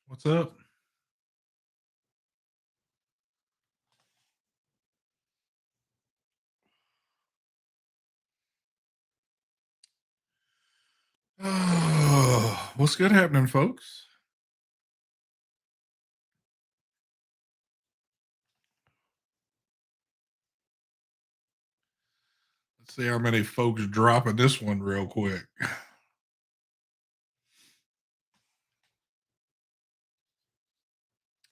What's up? Oh, what's good happening, folks? Let's see how many folks dropping this one real quick.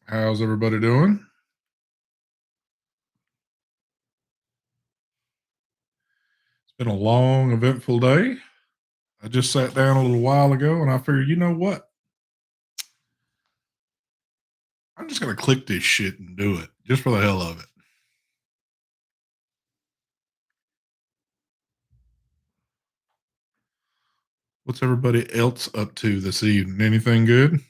How's everybody doing? It's been a long, eventful day. I just sat down a little while ago and I figured, you know what? I'm just going to click this shit and do it just for the hell of it. What's everybody else up to this evening? Anything good?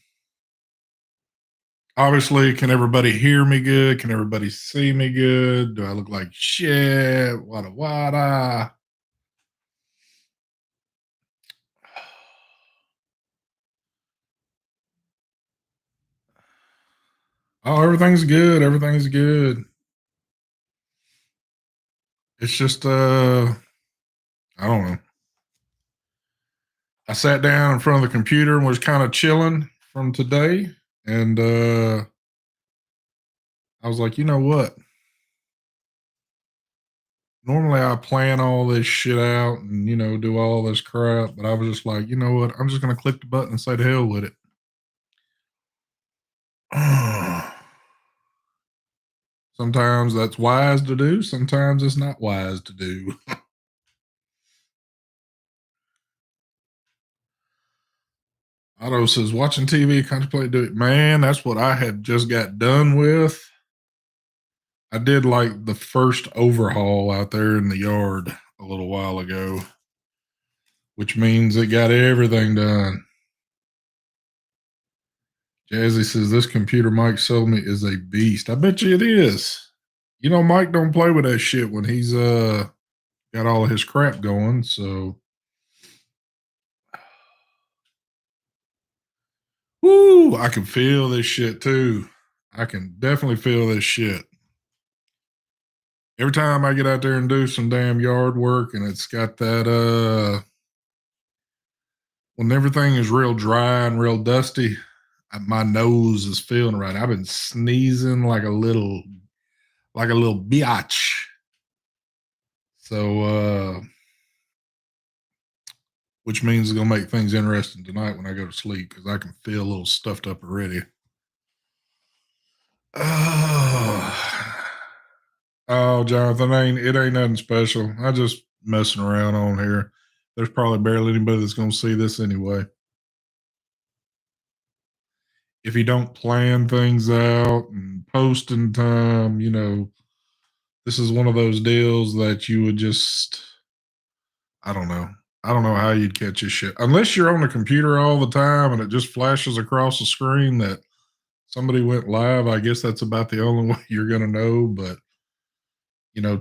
Obviously, can everybody hear me good? Can everybody see me good? Do I look like shit? Wada wada. Oh, everything's good. Everything's good. It's just I don't know. I sat down in front of the computer and was kind of chilling from today. And I was like, you know what? Normally I plan all this shit out and, do all this crap. But I was just like, you know what? I'm just going to click the button and say to hell with it. Sometimes that's wise to do. Sometimes it's not wise to do. Otto says, watching TV, contemplate doing it. Man, that's what I had just got done with. I did like the first overhaul out there in the yard a little while ago, which means it got everything done. Jazzy says this computer Mike sold me is a beast. I bet you it is. You know, Mike don't play with that shit when he's got all of his crap going. So, woo, I can feel this shit too. I can definitely feel this shit. Every time I get out there and do some damn yard work, and it's got that when everything is real dry and real dusty, my nose is feeling right. I've been sneezing like a little biatch. So which means it's gonna make things interesting tonight when I go to sleep because I can feel a little stuffed up already. Oh, oh, Jonathan, it ain't nothing special. I just messing around on here. There's probably barely anybody that's gonna see this anyway. If you don't plan things out and post in time, this is one of those deals that you would just, I don't know. I don't know how you'd catch this shit unless you're on the computer all the time and it just flashes across the screen that somebody went live. I guess that's about the only way you're going to know. But,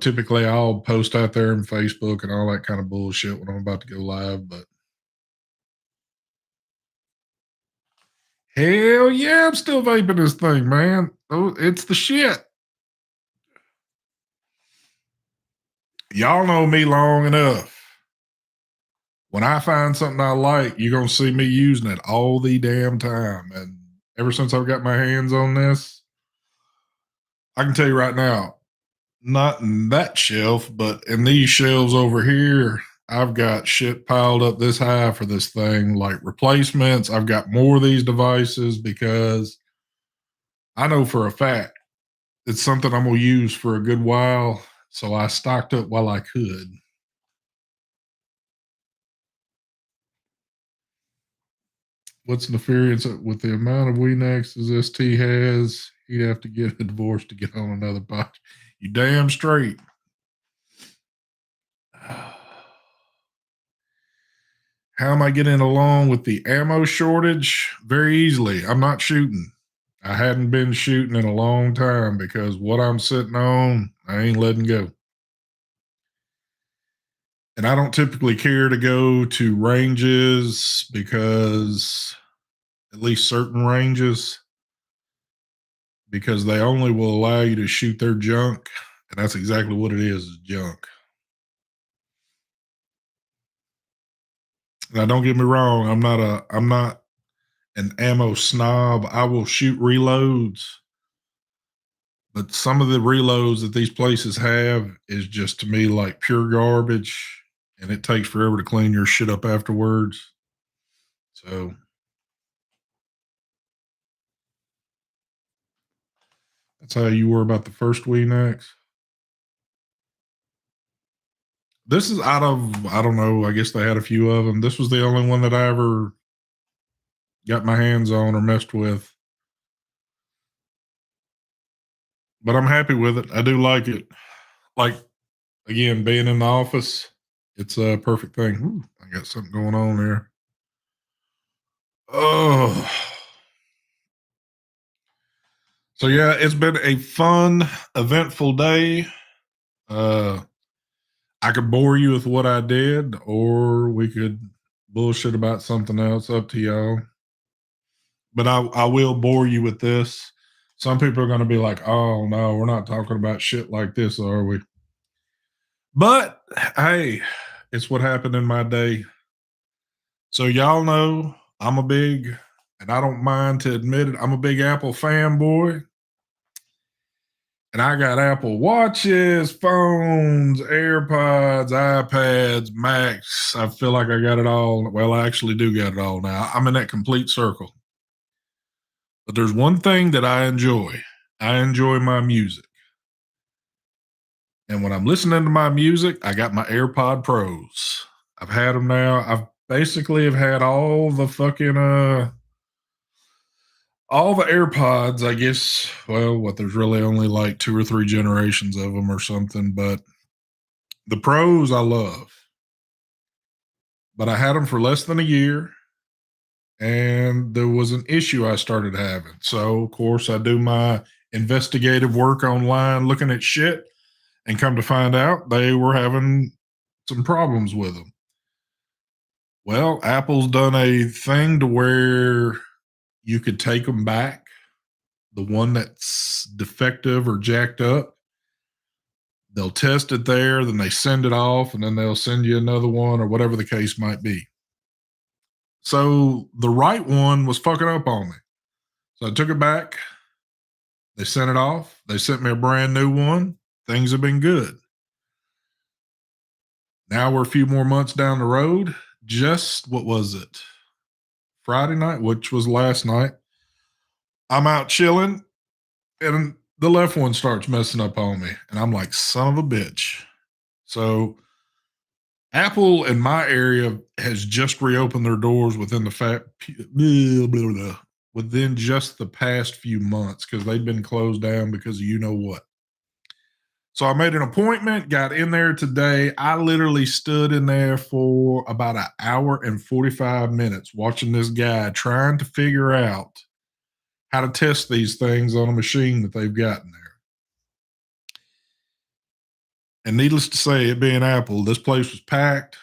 typically I'll post out there on Facebook and all that kind of bullshit when I'm about to go live. But hell yeah, I'm still vaping this thing, man. Oh, it's the shit. Y'all know me long enough. When I find something I like, you're going to see me using it all the damn time. And ever since I've got my hands on this, I can tell you right now, not in that shelf, but in these shelves over here, I've got shit piled up this high for this thing, like replacements. I've got more of these devices because I know for a fact it's something I'm going to use for a good while. So I stocked up while I could. What's nefarious with the amount of Weenex as ST has? He'd have to get a divorce to get on another podcast. You damn straight. How am I getting along with the ammo shortage? Very easily. I'm not shooting. I hadn't been shooting in a long time because what I'm sitting on, I ain't letting go. And I don't typically care to go to ranges because at least certain ranges, because they only will allow you to shoot their junk, and that's exactly what it is junk. Now, don't get me wrong, I'm not an ammo snob. I will shoot reloads, but some of the reloads that these places have is just to me like pure garbage, and it takes forever to clean your shit up afterwards. So that's how you were about the first Weenax. This is out of, I don't know, I guess they had a few of them. This was the only one that I ever got my hands on or messed with. But I'm happy with it. I do like it. Like, again, being in the office, it's a perfect thing. Ooh, I got something going on there. Oh. So yeah, it's been a fun, eventful day. Uh I could bore you with what I did, or we could bullshit about something else. Up to y'all. But I will bore you with this. Some people are going to be like, "Oh no, we're not talking about shit like this, are we?" But hey, it's what happened in my day. So y'all know I'm a big, and I don't mind to admit it, I'm a big Apple fanboy. And I got Apple Watches, phones, AirPods, iPads, Macs. I feel like I got it all. Well, I actually do got it all now. I'm in that complete circle. But there's one thing that I enjoy. I enjoy my music. And when I'm listening to my music, I got my AirPod Pros. I've had them now. I've basically have had all the AirPods, I guess. Well, what there's really only like 2 or 3 generations of them or something, but the Pros I love. But I had them for less than a year, and there was an issue I started having. So, of course, I do my investigative work online looking at shit, and come to find out they were having some problems with them. Well, Apple's done a thing to where you could take them back, the one that's defective or jacked up. They'll test it there, then they send it off, and then they'll send you another one or whatever the case might be. So the right one was fucking up on me. So I took it back. They sent it off. They sent me a brand new one. Things have been good. Now we're a few more months down the road. Just what was it? Friday night, which was last night. I'm out chilling, and the left one starts messing up on me. And I'm like, son of a bitch. So Apple in my area has just reopened their doors within just the past few months, because they've been closed down because of you know what. So I made an appointment, got in there today. I literally stood in there for about an hour and 45 minutes watching this guy trying to figure out how to test these things on a machine that they've got in there. And needless to say, it being Apple, this place was packed.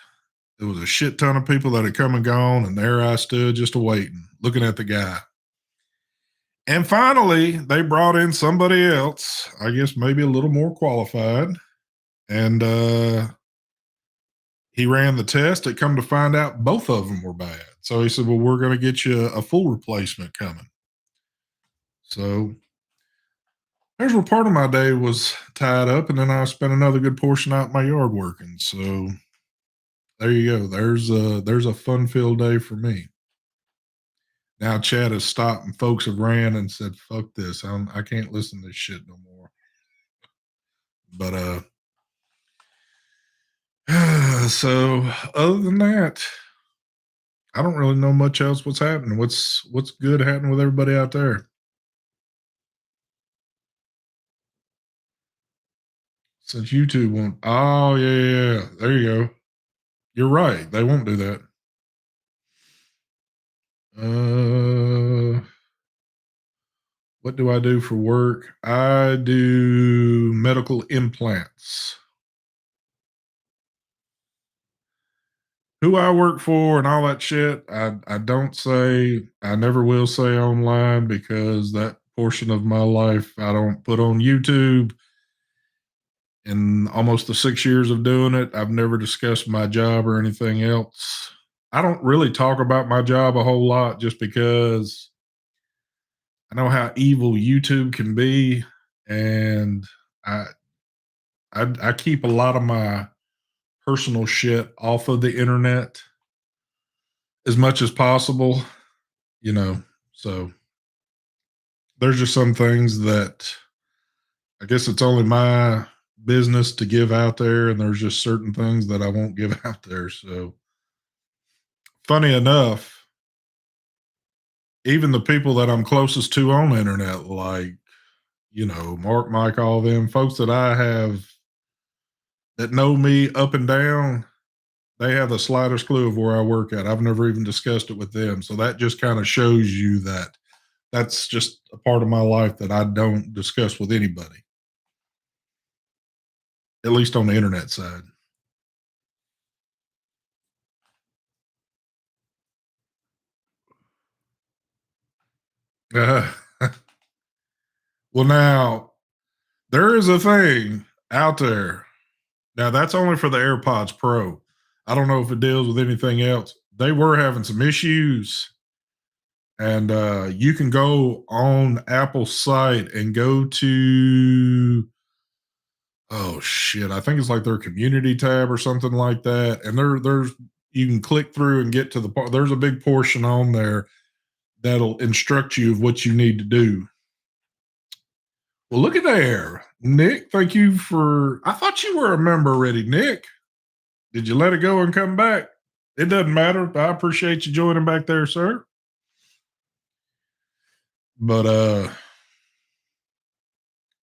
There was a shit ton of people that had come and gone, and there I stood just waiting, looking at the guy. And finally, they brought in somebody else, I guess maybe a little more qualified. And he ran the test. It come to find out both of them were bad. So he said, well, we're going to get you a full replacement coming. So there's where part of my day was tied up. And then I spent another good portion out in my yard working. So there you go. There's a fun-filled day for me. Now Chad has stopped and folks have ran and said, fuck this. I can't listen to this shit no more. But so other than that, I don't really know much else what's happening. What's good happening with everybody out there? Since YouTube won't. Oh yeah. There you go. You're right. They won't do that. What do I do for work? I do medical implants. who I work for and all that shit, I don't say, I never will say online because that portion of my life I don't put on YouTube. In almost the 6 years of doing it, I've never discussed my job or anything else. I don't really talk about my job a whole lot just because I know how evil YouTube can be, and I I keep a lot of my personal shit off of the internet as much as possible, you know. So there's just some things that I guess it's only my business to give out there, and there's just certain things that I won't give out there. So funny enough, even the people that I'm closest to on the internet, like, Mark, Mike, all them folks that I have that know me up and down, they have the slightest clue of where I work at. I've never even discussed it with them. So that just kind of shows you that that's just a part of my life that I don't discuss with anybody, at least on the internet side. Uh, well, now there is a thing out there. Now that's only for the AirPods Pro. I don't know if it deals with anything else. They were having some issues, and you can go on Apple's site and go to, oh shit, I think it's like their community tab or something like that. And there's you can click through and get to the part. There's a big portion on there that'll instruct you of what you need to do. Well, look at there, Nick. Thank you for. I thought you were a member already, Nick. Did you let it go and come back? It doesn't matter. I appreciate you joining back there, sir. But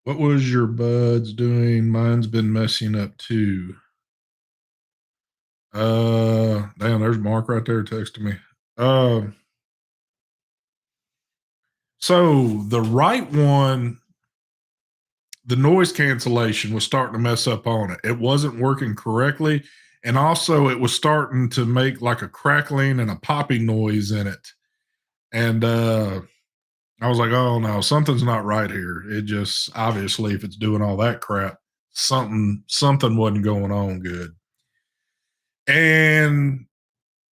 what was your buds doing? Mine's been messing up too. Damn, there's Mark right there texting me. So the right one, the noise cancellation was starting to mess up on it. It wasn't working correctly. And also it was starting to make like a crackling and a popping noise in it. And I was like, oh no, something's not right here. It just obviously if it's doing all that crap, something wasn't going on good. And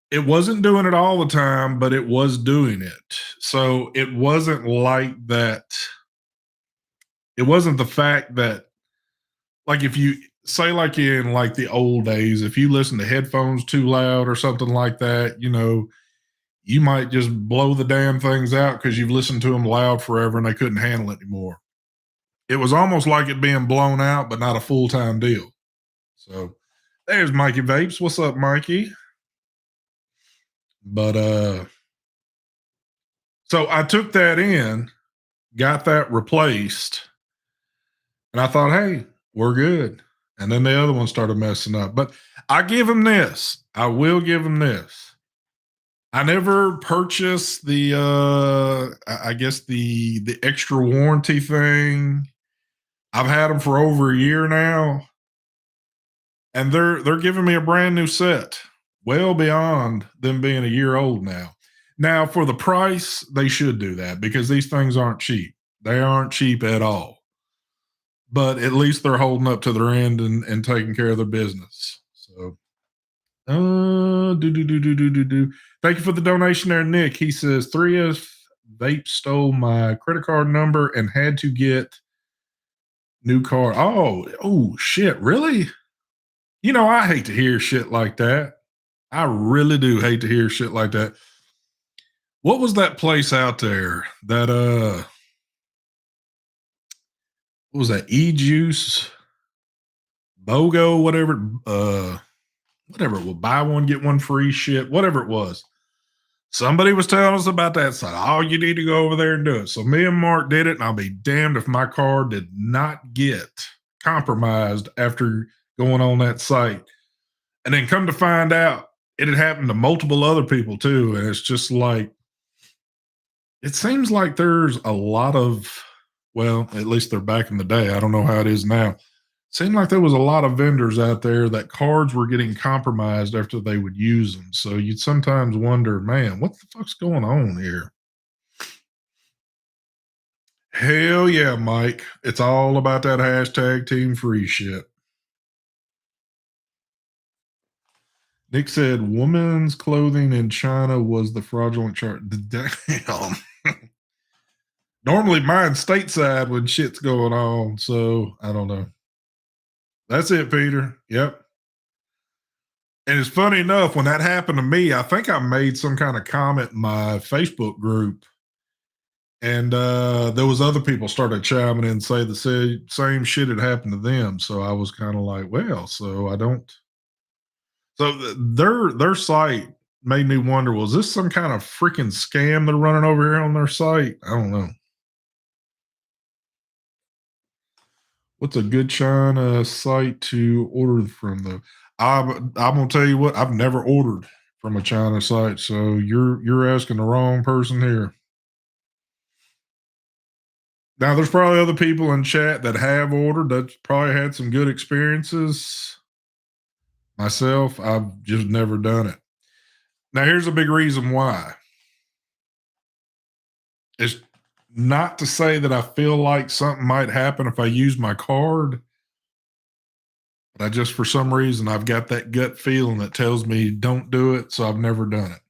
it wasn't doing it all the time, but it was doing it. So it wasn't like that. It wasn't the fact that, like, if you say, like in like the old days, if you listen to headphones too loud or something like that, you might just blow the damn things out because you've listened to them loud forever and they couldn't handle it anymore. It was almost like it being blown out, but not a full time deal. So there's Mikey Vapes. What's up, Mikey? But so I took that in, got that replaced, and I thought, hey, we're good. And then the other one started messing up. But I give him this. I will give him this. I never purchased the I guess the extra warranty thing. I've had them for over a year now, and they're giving me a brand new set, well beyond them being a year old now. Now for the price, they should do that because these things aren't cheap. They aren't cheap at all. But at least they're holding up to their end and taking care of their business. So do. Thank you for the donation there, Nick. He says 3F Vape stole my credit card number and had to get new card. Oh shit, really? I hate to hear shit like that. I really do hate to hear shit like that. What was that place out there that what was that? E-juice, BOGO, whatever it was, buy one, get one free shit, whatever it was. Somebody was telling us about that site. Oh, you need to go over there and do it. So me and Mark did it, and I'll be damned if my car did not get compromised after going on that site. And then come to find out, it had happened to multiple other people too. And it's just like, it seems like there's a lot of, well, at least they're back in the day. I don't know how it is now. Seemed like there was a lot of vendors out there that cards were getting compromised after they would use them. So you'd sometimes wonder, man, what the fuck's going on here? Hell yeah, Mike. It's all about that hashtag team free shit. Nick said women's clothing in China was the fraudulent chart. Damn. Normally mine's stateside when shit's going on. So I don't know. That's it, Peter. Yep. And it's funny enough, when that happened to me, I think I made some kind of comment in my Facebook group. And there was other people started chiming in and say the same shit had happened to them. So I was kind of like, well, so I don't. So their site made me wonder, was this some kind of freaking scam they're running over here on their site? I don't know. What's a good China site to order from though? I'm gonna tell you what, I've never ordered from a China site, so you're asking the wrong person here. Now there's probably other people in chat that have ordered that's probably had some good experiences. Myself, I've just never done it. Now here's a big reason why. It's not to say that I feel like something might happen if I use my card. But I just, for some reason, I've got that gut feeling that tells me don't do it. So I've never done it.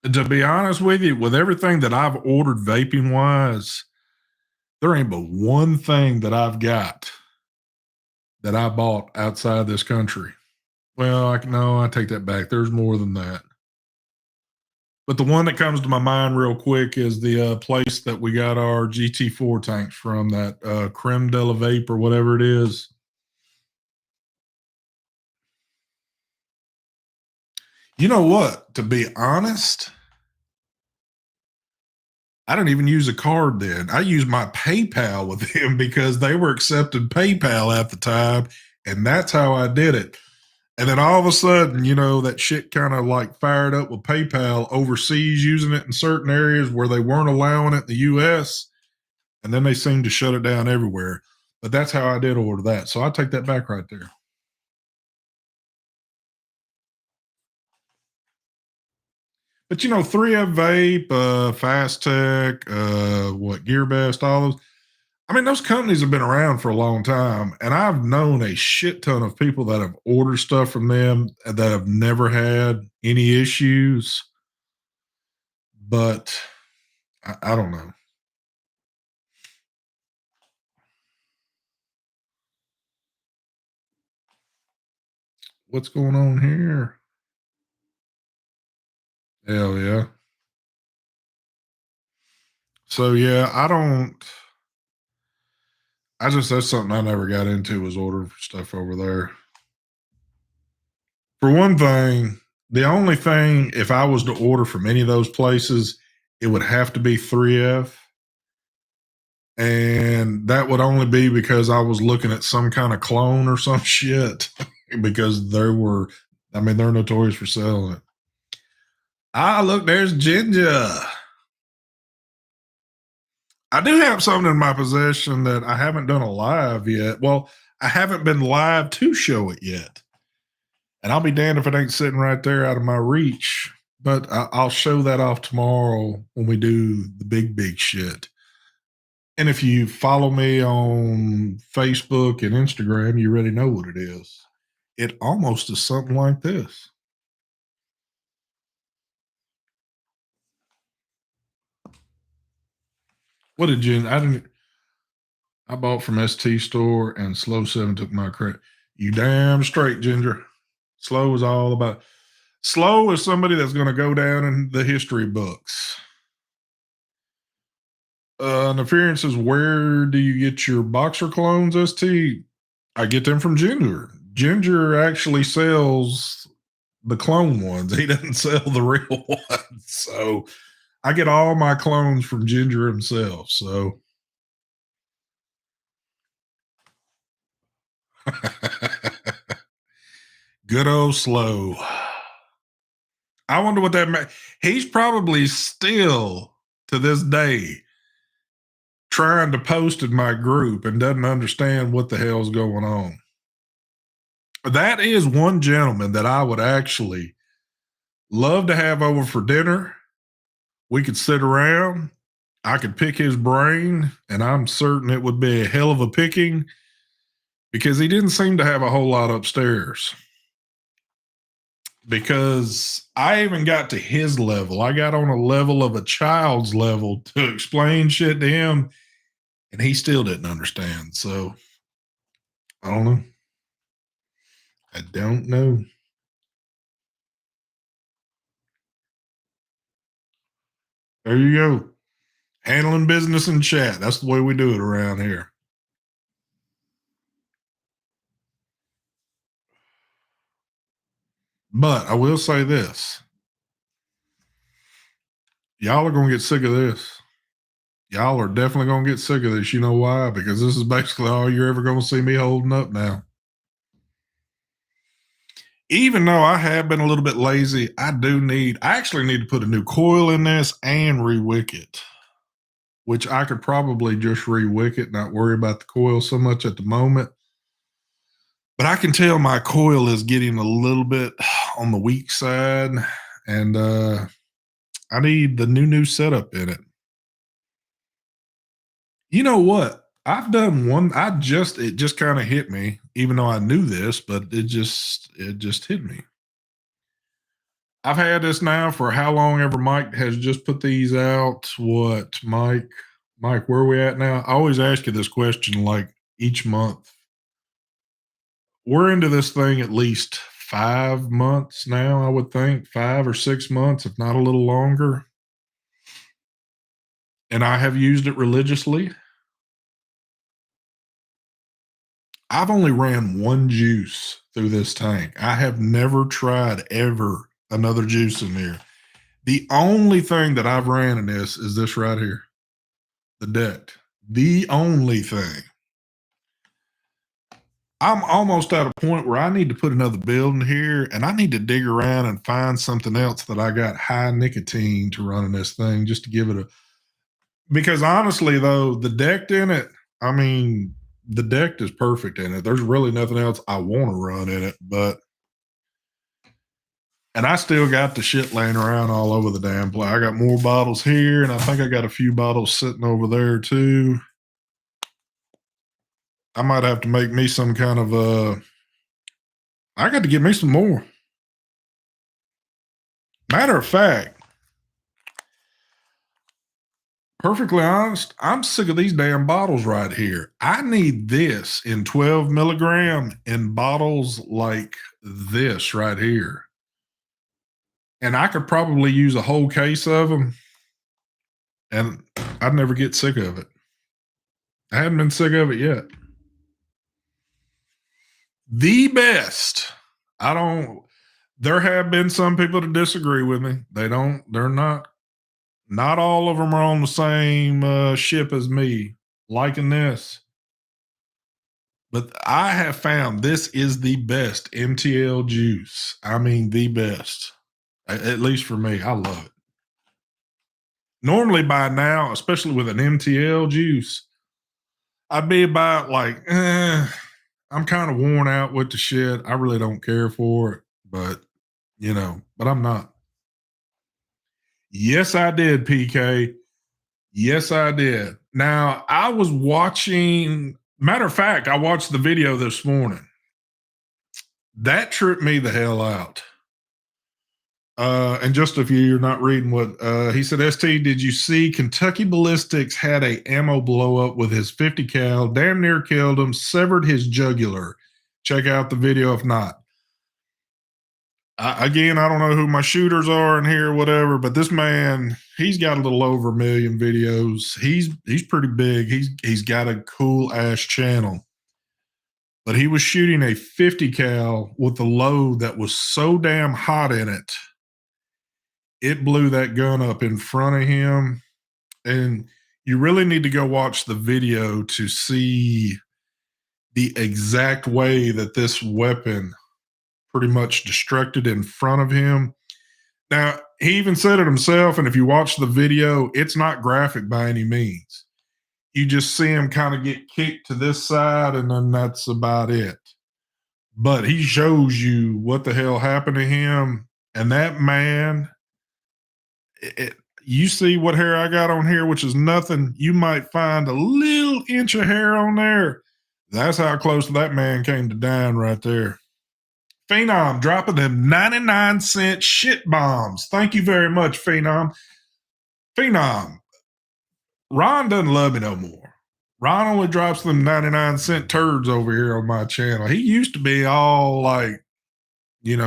And to be honest with you, with everything that I've ordered vaping wise, there ain't but one thing that I've got that I bought outside this country. Well, I take that back. There's more than that. But the one that comes to my mind real quick is the place that we got our GT4 tanks from, that Creme de la Vape or whatever it is. You know what? To be honest, I didn't even use a card then. I used my PayPal with them because they were accepting PayPal at the time. And that's how I did it. And then all of a sudden, that shit kind of like fired up with PayPal overseas, using it in certain areas where they weren't allowing it in the US. And then they seemed to shut it down everywhere. But that's how I did order that. So I take that back right there. But 3F Vape, Fast Tech, GearBest, all those. I mean, those companies have been around for a long time, and I've known a shit ton of people that have ordered stuff from them that have never had any issues. But I don't know. What's going on here? Hell yeah. So yeah, that's something I never got into, was ordering stuff over there. For one thing, the only thing, if I was to order from any of those places, it would have to be 3F. And that would only be because I was looking at some kind of clone or some shit, because they're notorious for selling it. Look, there's Ginger. I do have something in my possession that I haven't done a live yet. Well, I haven't been live to show it yet. And I'll be damned if it ain't sitting right there out of my reach. But I'll show that off tomorrow when we do the big shit. And if you follow me on Facebook and Instagram, you already know what it is. It almost is something like this. What did you? I bought from ST Store, and Slow 7 took my credit. You damn straight, Ginger. Slow is all about. Slow is somebody that's going to go down in the history books. Nefarian says, where do you get your boxer clones, ST? I get them from Ginger. Ginger actually sells the clone ones. He doesn't sell the real ones. So I get all my clones from Ginger himself. So good old Slow. I wonder what that meant. He's probably still to this day trying to post in my group and doesn't understand what the hell's going on. That is one gentleman that I would actually love to have over for dinner. We could sit around. I could pick his brain, and I'm certain it would be a hell of a picking because he didn't seem to have a whole lot upstairs. Because I even got to his level. I got on a level of a child's level to explain shit to him, and he still didn't understand. So I don't know. I don't know. There you go. Handling business in chat. That's the way we do it around here. But I will say this. Y'all are going to get sick of this. Y'all are definitely going to get sick of this. You know why? Because this is basically all you're ever going to see me holding up now. Even though I have been a little bit lazy, I actually need to put a new coil in this and rewick it, which I could probably just rewick it, not worry about the coil so much at the moment. But I can tell my coil is getting a little bit on the weak side, and I need the new setup in it. You know what? I've done one. It just kind of hit me, even though I knew this, but it just hit me. I've had this now for how long ever Mike has just put these out. What, Mike? Mike, where are we at now? I always ask you this question like each month. We're into this thing at least 5 months now, I would think, 5 or 6 months, if not a little longer. And I have used it religiously. I've only ran one juice through this tank. I have never tried ever another juice in here. The only thing that I've ran in this is this right here, the deck. The only thing. I'm almost at a point where I need to put another build in here, and I need to dig around and find something else that I got high nicotine to run in this thing just to give it a. Because honestly, though, the decked in it, I mean, the decked is perfect in it. There's really nothing else I want to run in it, and I still got the shit laying around all over the damn place. I got more bottles here, and I think I got a few bottles sitting over there too. I might have to make me some kind of I got to get me some more. Matter of fact, perfectly honest, I'm sick of these damn bottles right here. I need this in 12 milligram in bottles like this right here. And I could probably use a whole case of them, and I'd never get sick of it. I haven't been sick of it yet. The best. There have been some people that disagree with me. They're not all of them are on the same ship as me, liking this. But I have found this is the best MTL juice. I mean, the best. At least for me. I love it. Normally by now, especially with an MTL juice, I'd be about like, I'm kind of worn out with the shit. I really don't care for it, but I'm not. Yes, I did, PK. Yes, I did. Now, I was watching, matter of fact, I watched the video this morning. That tripped me the hell out. And just if you're not reading what he said, ST, did you see Kentucky Ballistics had a ammo blow up with his 50 cal, damn near killed him, severed his jugular. Check out the video if not. Again, I don't know who my shooters are in here, whatever, but this man, he's got a little over 1 million videos. He's pretty big. He's got a cool ass channel. But he was shooting a 50 cal with a load that was so damn hot in it. It blew that gun up in front of him. And you really need to go watch the video to see the exact way that this weapon pretty much destructed in front of him. Now, he even said it himself, and if you watch the video, it's not graphic by any means. you just see him kind of get kicked to this side, and then that's about it. But he shows you what the hell happened to him. And that man, you see what hair I got on here, which is nothing. You might find a little inch of hair on there. That's how close that man came to dying right there. Phenom dropping them 99-cent shit bombs. Thank you very much, Phenom. Phenom, Ron doesn't love me no more. Ron only drops them 99-cent turds over here on my channel. He used to be all like,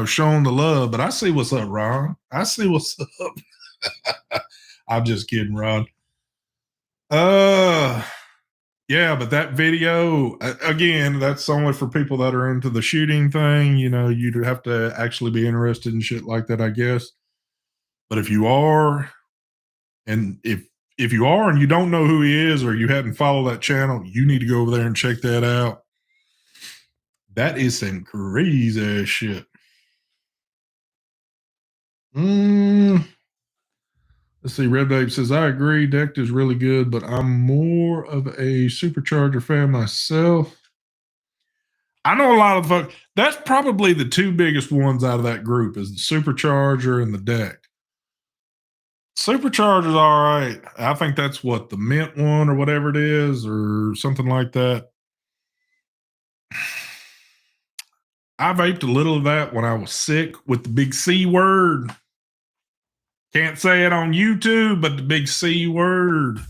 showing the love, but I see what's up, Ron. I see what's up. I'm just kidding, Ron. Yeah, but that video, again, that's only for people that are into the shooting thing. You'd have to actually be interested in shit like that, I guess. But if you are, and if you are and you don't know who he is, or you hadn't followed that channel, you need to go over there and check that out. That is some crazy ass shit. Let's see. Red Vape says, I agree. Decked is really good, but I'm more of a Supercharger fan myself. I know a lot of folks. That's probably the two biggest ones out of that group is the Supercharger and the Deck. Supercharger's all right. I think that's what, the mint one or whatever it is, or something like that. I vaped a little of that when I was sick with the big C word. Can't say it on YouTube, but the big C word.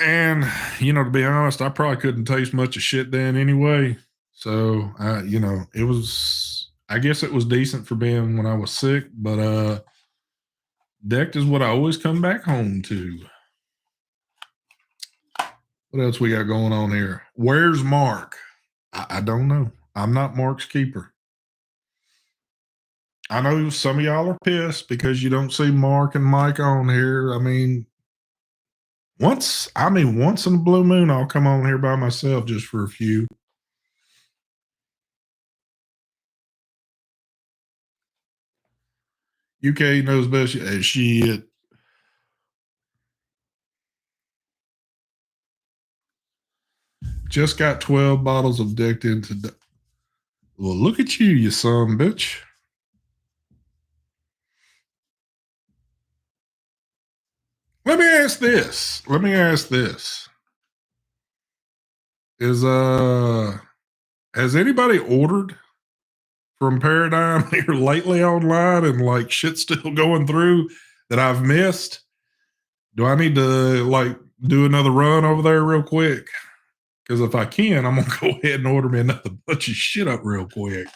And, to be honest, I probably couldn't taste much of shit then anyway. So, it was, I guess it was decent for being when I was sick, but Decked is what I always come back home to. What else we got going on here? Where's Mark? I don't know. I'm not Mark's keeper. I know some of y'all are pissed because you don't see Mark and Mike on here. I mean, once in a blue moon, I'll come on here by myself just for a few. UK knows best. Shit. Just got 12 bottles of Decked in today. Well, look at you son bitch. Let me ask this. Has anybody ordered from Paradigm here lately online, and like shit's still going through that I've missed? Do I need to do another run over there real quick? Because if I can, I'm gonna go ahead and order me another bunch of shit up real quick.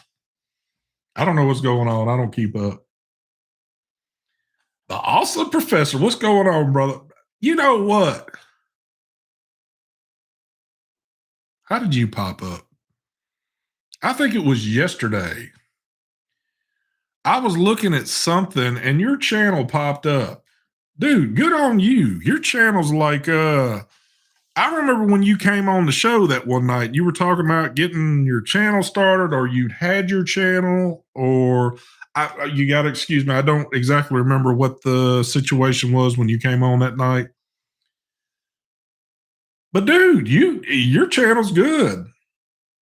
I don't know what's going on. I don't keep up. The awesome professor, what's going on, brother? You know what? How did you pop up? I think it was yesterday. I was looking at something and your channel popped up. Dude, good on you. Your channel's like, I remember when you came on the show that one night, you were talking about getting your channel started, or you'd had your channel, or you got to excuse me. I don't exactly remember what the situation was when you came on that night. But dude, your channel's good.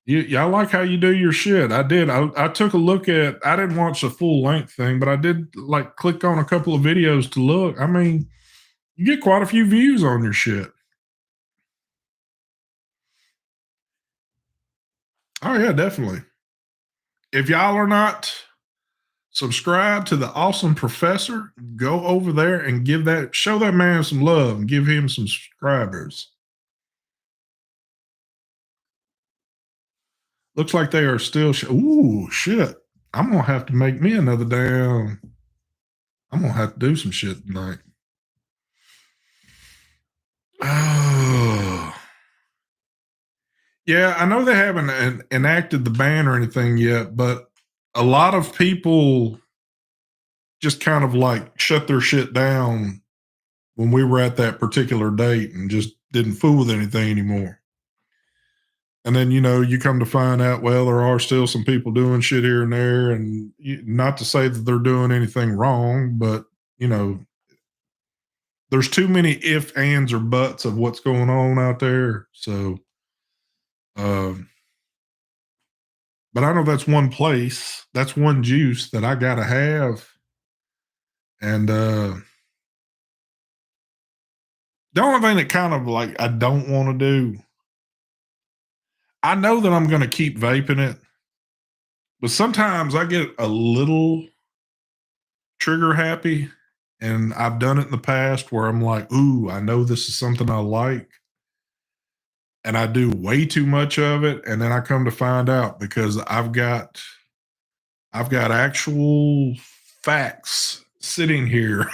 I like how you do your shit. I did. I took a look at, I didn't watch the full length thing, but I did click on a couple of videos to look. I mean, you get quite a few views on your shit. Oh yeah, definitely. If y'all are not subscribed to the awesome professor, go over there and show that man some love and give him some subscribers. Looks like they are still. Ooh, shit. I'm going to have to make me another damn. I'm going to have to do some shit tonight. Oh. Yeah, I know they haven't enacted the ban or anything yet, but a lot of people just kind of shut their shit down when we were at that particular date and just didn't fool with anything anymore. And then, you come to find out, well, there are still some people doing shit here and there. And not to say that they're doing anything wrong, but, there's too many if, ands, or buts of what's going on out there. So, um, but I know that's one place, that's one juice that I gotta have. And the only thing that kind of like I don't want to do, I know that I'm gonna keep vaping it, but sometimes I get a little trigger happy. And I've done it in the past where I'm like, ooh, I know this is something I like. And I do way too much of it. And then I come to find out because I've got actual facts sitting here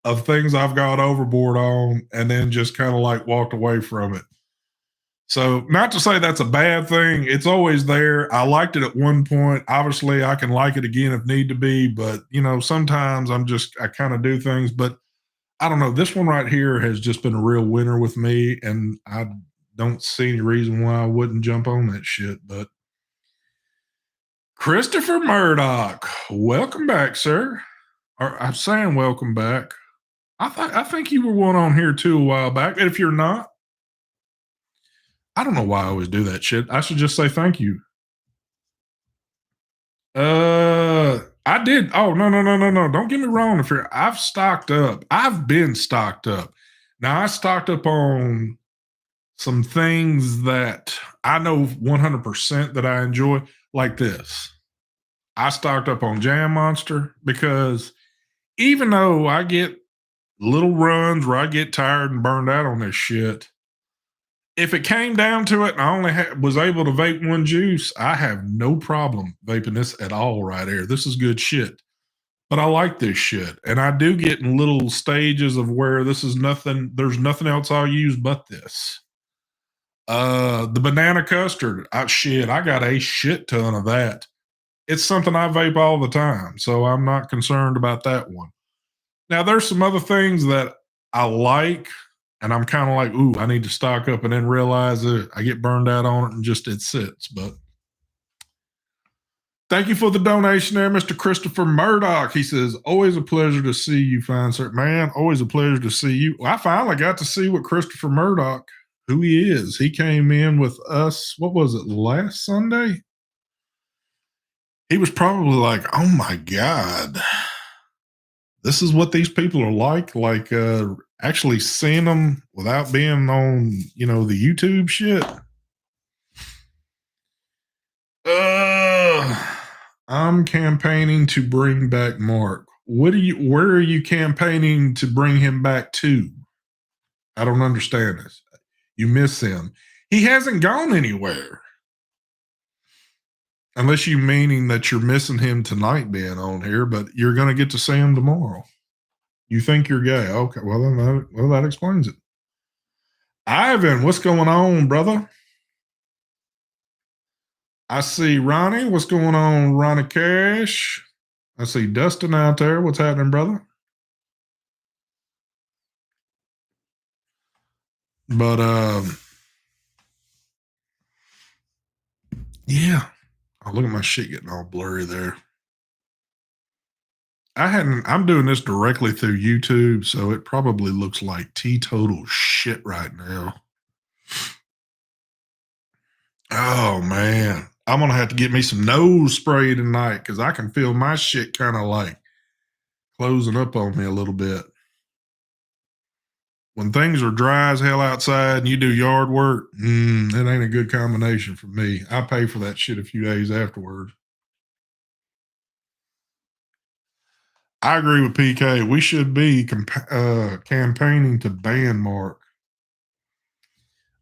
of things I've got overboard on and then just kind of like walked away from it. So, not to say that's a bad thing. It's always there. I liked it at one point. Obviously, I can like it again if need to be, but sometimes I kind of do things, but I don't know. This one right here has just been a real winner with me, and I don't see any reason why I wouldn't jump on that shit. But Christopher Murdoch, welcome back, sir. Or I'm saying welcome back. I think you were one on here too a while back. And if you're not, I don't know why I always do that shit. I should just say thank you. I did. Oh no, no, no, no, no! Don't get me wrong. I've stocked up. I've been stocked up. Now I stocked up on some things that I know 100% that I enjoy, like this. I stocked up on Jam Monster because even though I get little runs where I get tired and burned out on this shit, if it came down to it and I only was able to vape one juice, I have no problem vaping this at all right here. This is good shit. But I like this shit. And I do get in little stages of where this is nothing, there's nothing else I'll use but this. The banana custard, I got a shit ton of that. It's something I vape all the time, so I'm not concerned about that one. Now, there's some other things that I like, and I'm kind of like, ooh, I need to stock up, and then realize that I get burned out on it and just it sits. But thank you for the donation there, Mr. Christopher Murdoch. He says, always a pleasure to see you, fine sir. Man, always a pleasure to see you. Well, I finally got to see what Christopher Murdoch, who he is. He came in with us, what was it, last Sunday? He was probably like, oh my God, this is what these people are like actually seeing them without being on, the YouTube shit. I'm campaigning to bring back Mark. Where are you campaigning to bring him back to? I don't understand this. You miss him. He hasn't gone anywhere. Unless you meaning that you're missing him tonight being on here, but you're going to get to see him tomorrow. You think you're gay. Okay. Well, that explains it. Ivan, what's going on, brother? I see Ronnie. What's going on, Ronnie Cash? I see Dustin out there. What's happening, brother? But yeah. Oh, look at my shit getting all blurry there. I'm doing this directly through YouTube, so it probably looks like teetotal shit right now. Oh man. I'm gonna have to get me some nose spray tonight because I can feel my shit kind of like closing up on me a little bit. When things are dry as hell outside and you do yard work, it ain't a good combination for me. I pay for that shit a few days afterwards. I agree with PK. We should be campaigning to ban Mark.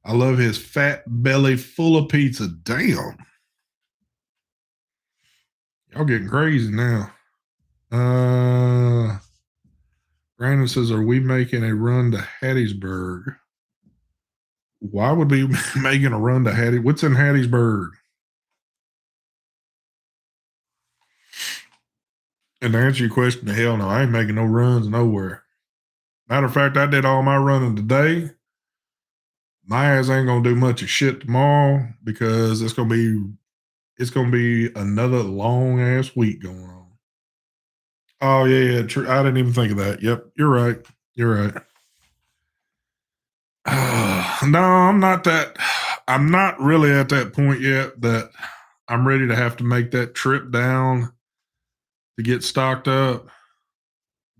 I love his fat belly full of pizza. Damn. Y'all getting crazy now. Brandon says, are we making a run to Hattiesburg? Why would we be making a run to Hattie? What's in Hattiesburg? And to answer your question, hell no, I ain't making no runs nowhere. Matter of fact, I did all my running today. My ass ain't gonna do much of shit tomorrow because it's gonna be another long ass week going on. Oh yeah, true. I didn't even think of that. Yep, you're right. You're right. No, I'm not that. I'm not really at that point yet that I'm ready to have to make that trip down to get stocked up.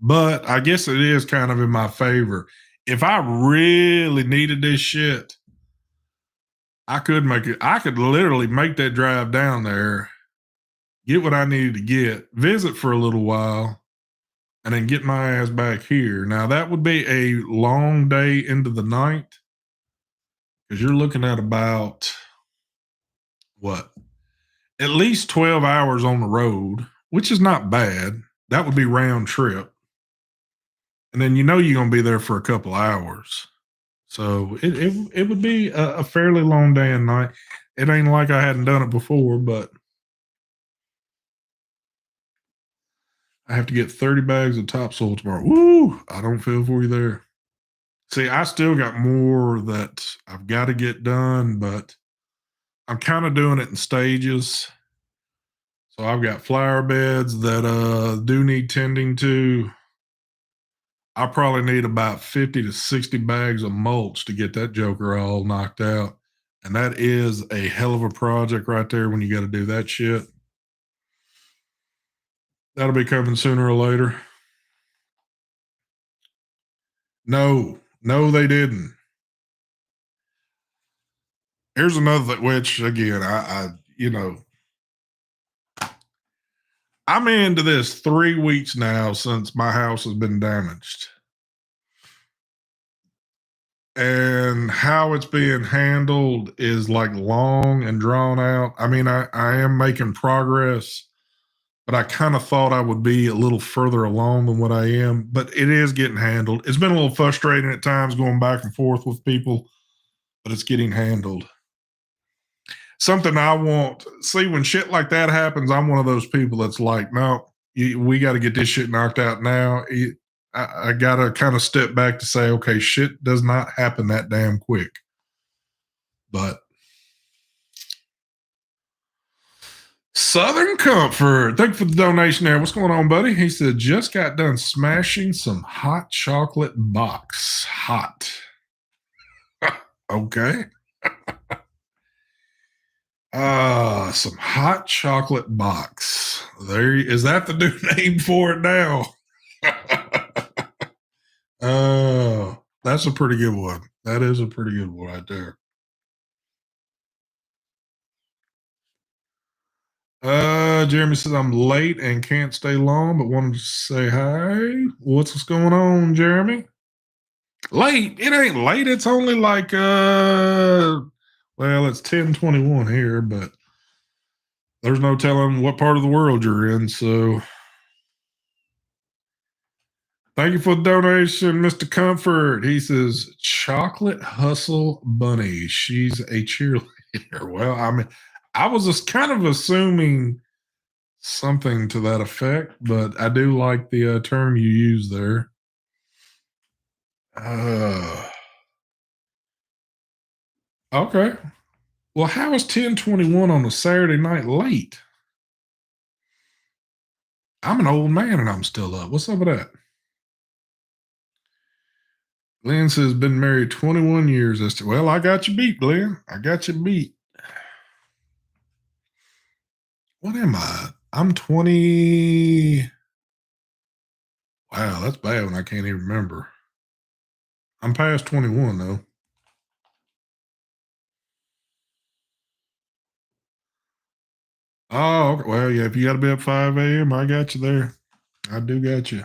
But I guess it is kind of in my favor. If I really needed this shit, I could make it. I could literally make that drive down there, get what I needed to get, visit for a little while, and then get my ass back here. Now that would be a long day into the night because you're looking at about what, at least 12 hours on the road, which is not bad. That would be round trip. And then you're going to be there for a couple hours. So it would be a fairly long day and night. It ain't like I hadn't done it before, but I have to get 30 bags of topsoil tomorrow. Woo! I don't feel for you there. See, I still got more that I've got to get done, but I'm kind of doing it in stages. So I've got flower beds that do need tending to. I probably need about 50 to 60 bags of mulch to get that joker all knocked out. And that is a hell of a project right there when you got to do that shit. That'll be coming sooner or later. No, they didn't. Here's another thing, which again, I'm into this 3 weeks now since my house has been damaged. And how it's being handled is like long and drawn out. I mean, I am making progress, but I kind of thought I would be a little further along than what I am, but it is getting handled. It's been a little frustrating at times going back and forth with people, but it's getting handled. Something I want, see, when shit like that happens, I'm one of those people that's like, no, we got to get this shit knocked out now. I got to kind of step back to say, okay, shit does not happen that damn quick. But Southern Comfort, thank you for the donation there. What's going on, buddy? He said, just got done smashing some hot chocolate box. Hot. Okay. Some hot chocolate box. There is that the new name for it now? Oh, that's a pretty good one. That is a pretty good one right there. Jeremy says I'm late and can't stay long, but wanted to say hi. What's going on, Jeremy? Late? It ain't late. It's only like well, it's 10:21 here, but there's no telling what part of the world you're in. So thank you for the donation, Mr. Comfort. He says chocolate hustle bunny. She's a cheerleader. Well, I mean, I was just kind of assuming something to that effect, but I do like the term you use there. Okay. Well, how is 10:21 on a Saturday night late? I'm an old man and I'm still up. What's up with that? Glenn says been married 21 years. Well, I got you beat, Glenn. I got you beat. What am I? I'm 20. Wow, that's bad when I can't even remember. I'm past 21 though. Oh, okay. Well, yeah, if you got to be up 5 a.m., I got you there. I do got you.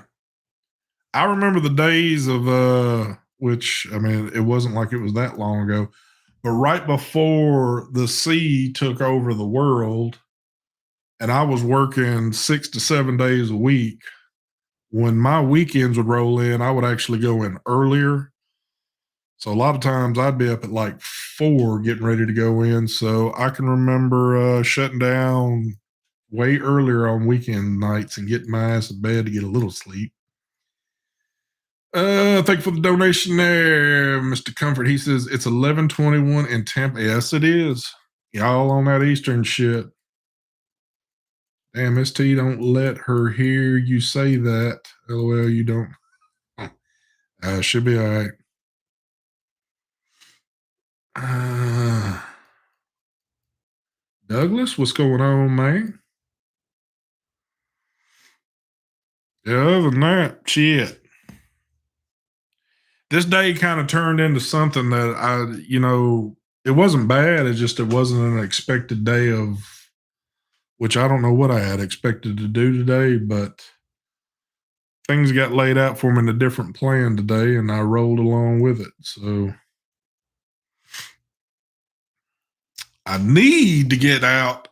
I remember the days of, which, I mean, it wasn't like it was that long ago, but right before the sea took over the world, and I was working 6 to 7 days a week, when my weekends would roll in, I would actually go in earlier. So a lot of times I'd be up at like 4 getting ready to go in. So I can remember shutting down way earlier on weekend nights and getting my ass to bed to get a little sleep. Thank you for the donation there, Mr. Comfort. He says it's 11:21 in Tampa. Yes, it is. Y'all on that Eastern shit. Damn, ST, don't let her hear you say that. LOL, you don't. Should be all right. Douglas, what's going on, man? Yeah, other than that, shit. This day kind of turned into something that it wasn't bad. It wasn't an expected day of which I don't know what I had expected to do today, but things got laid out for me in a different plan today, and I rolled along with it. So I need to get out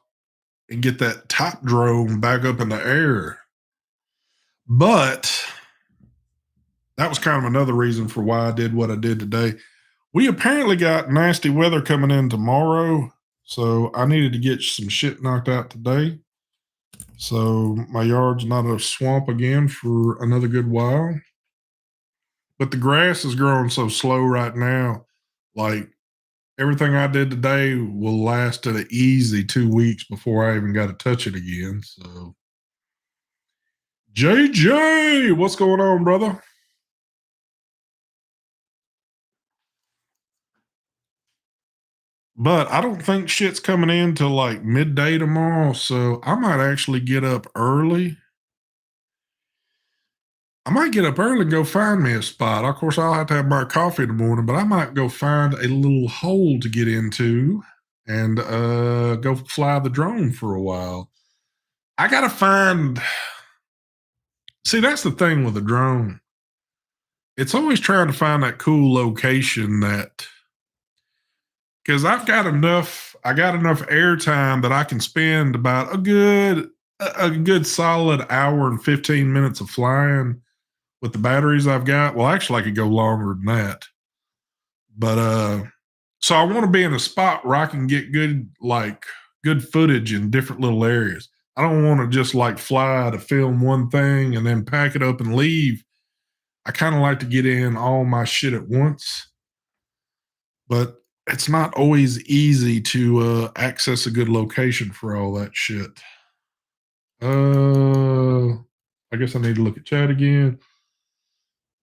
and get that top drone back up in the air. But that was kind of another reason for why I did what I did today. We apparently got nasty weather coming in tomorrow, so I needed to get some shit knocked out today. So my yard's not a swamp again for another good while. But the grass is growing so slow right now. Like everything I did today will last an easy 2 weeks before I even got to touch it again. So, JJ, what's going on, brother? But I don't think shit's coming in till like midday tomorrow. So I might actually get up early. I might get up early and go find me a spot. Of course, I'll have to have my coffee in the morning, but I might go find a little hole to get into and go fly the drone for a while. I gotta find. See, that's the thing with a drone. It's always trying to find that cool location that because I've got enough. I got enough airtime that I can spend about a good solid hour and 15 minutes of flying with the batteries I've got. Well, actually, I could go longer than that. But so I want to be in a spot where I can get good footage in different little areas. I don't want to just like fly to film one thing and then pack it up and leave. I kind of like to get in all my shit at once, but it's not always easy to access a good location for all that shit. Uh, I guess I need to look at chat again.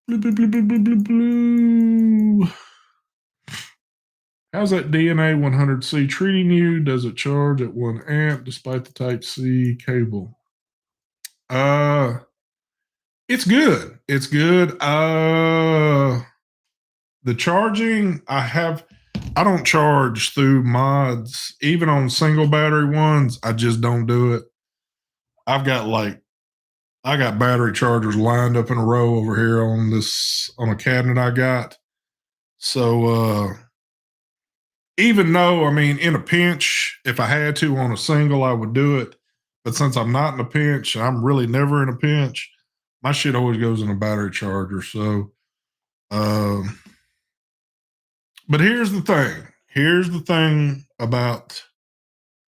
Blue, blue, blue, blue, blue, blue, blue. How's that DNA 100C treating you? Does it charge at 1 amp despite the Type C cable? Uh, it's good. It's good. The charging, I don't charge through mods. Even on single battery ones, I just don't do it. I've got I got battery chargers lined up in a row over here on a cabinet I got. So even though, I mean, in a pinch, if I had to on a single, I would do it. But since I'm not in a pinch, I'm really never in a pinch. My shit always goes in a battery charger. So, um, but here's the thing. Here's the thing about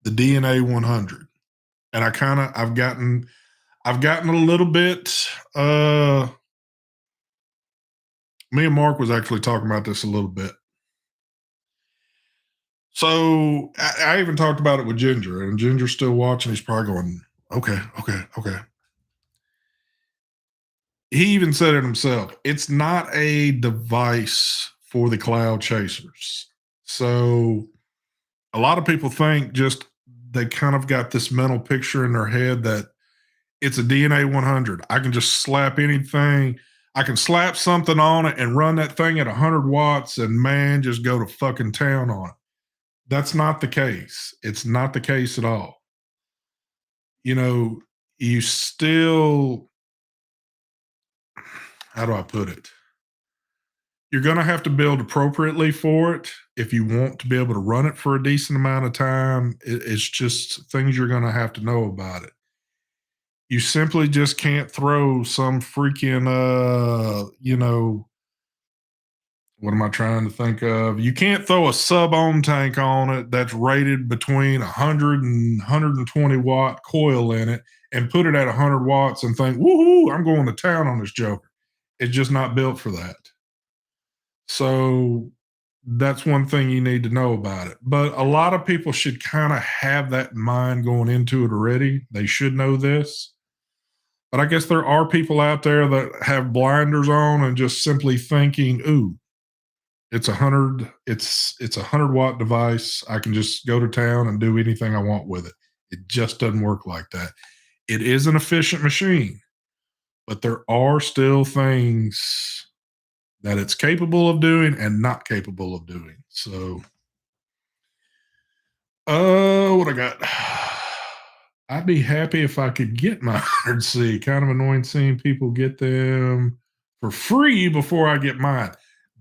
the DNA 100, and I've gotten a little bit. Me and Mark was actually talking about this a little bit. So I even talked about it with Ginger, and Ginger's still watching. He's probably going, okay, okay, okay. He even said it himself. It's not a device for the cloud chasers. So a lot of people think just they kind of got this mental picture in their head that it's a DNA 100. I can just slap anything. I can slap something on it and run that thing at 100 watts and man, just go to fucking town on it. That's not the case. It's not the case at all. You know, you still, how do I put it? You're going to have to build appropriately for it if you want to be able to run it for a decent amount of time. It's just things you're going to have to know about it. You simply just can't throw some freaking, what am I trying to think of? You can't throw a sub ohm tank on it that's rated between 100 and 120 watt coil in it and put it at 100 watts and think, woohoo, I'm going to town on this joker. It's just not built for that. So that's one thing you need to know about it. But a lot of people should kind of have that in mind going into it already. They should know this. But I guess there are people out there that have blinders on and just simply thinking, "Ooh, it's a 100-watt device. I can just go to town and do anything I want with it." It just doesn't work like that. It is an efficient machine, but there are still things that it's capable of doing and not capable of doing. So, what I got? I'd be happy if I could get my 100C. Kind of annoying seeing people get them for free before I get mine.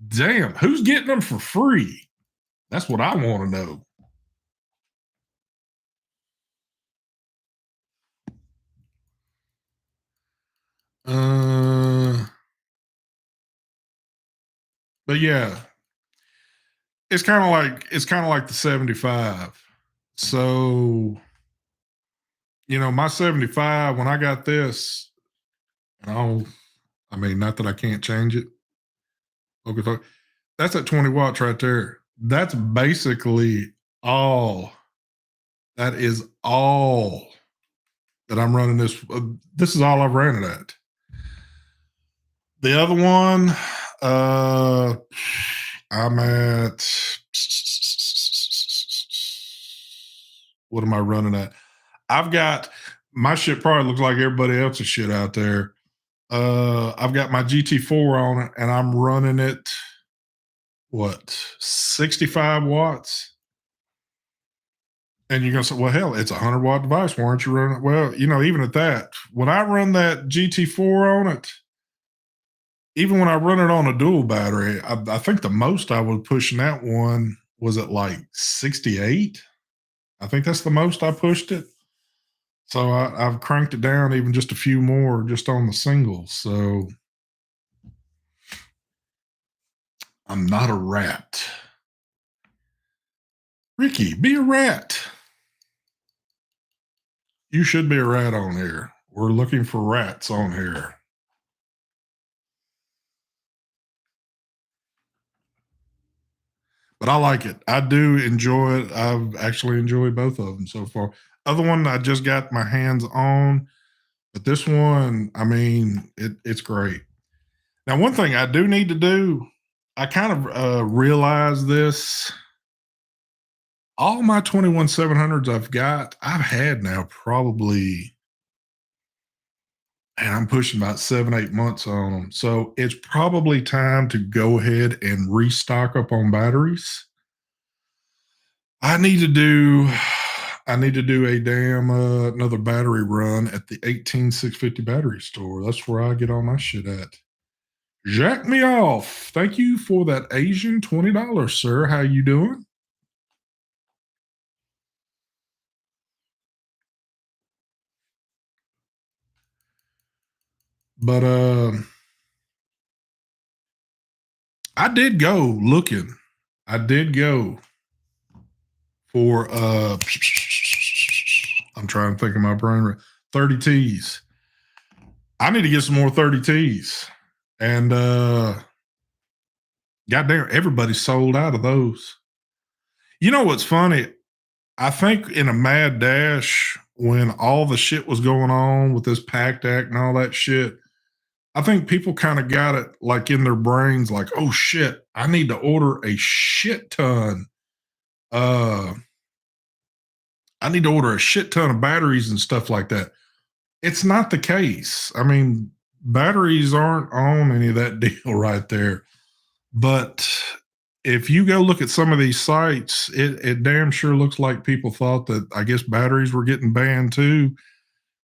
Damn, who's getting them for free? That's what I want to know. Uh, but yeah, it's kind of like the 75. So, my 75 when I got this, and I mean, not that I can't change it. Okay, that's at 20 watts right there. That's basically all. That is all that I'm running this. This is all I've ran it at. The other one, I'm at. What am I running at? I've got my shit probably looks like everybody else's shit out there. I've got my GT4 on it, and I'm running it. What 65 watts? And you're gonna say, well, hell, it's a 100-watt device. Why aren't you running it? Well, even at that, when I run that GT4 on it, even when I run it on a dual battery, I think the most I was pushing that one was at like 68. I think that's the most I pushed it. So I've cranked it down even just a few more just on the singles. So I'm not a rat. Ricky, be a rat. You should be a rat on here. We're looking for rats on here. But I like it. I do enjoy it. I've actually enjoyed both of them so far. Other one I just got my hands on, but this one, I mean, it's great. Now, one thing I do need to do, I kind of realized this. All my 21 700s I've had now probably, and I'm pushing about 7, 8 months on them. So it's probably time to go ahead and restock up on batteries. I need to do a damn another battery run at the 18650 battery store. That's where I get all my shit at. Jack me off. Thank you for that Asian $20, sir. How you doing? But I did go looking. I did go for I'm trying to think of my brain. 30 T's. I need to get some more 30 T's. And goddamn, everybody's sold out of those. You know what's funny? I think in a mad dash when all the shit was going on with this PACT Act and all that shit, I think people kind of got it like in their brains, like, oh shit, I need to order a shit ton. Uh, I need to order a shit ton of batteries and stuff like that. It's not the case. I mean, batteries aren't on any of that deal right there. But if you go look at some of these sites, it damn sure looks like people thought that I guess batteries were getting banned too,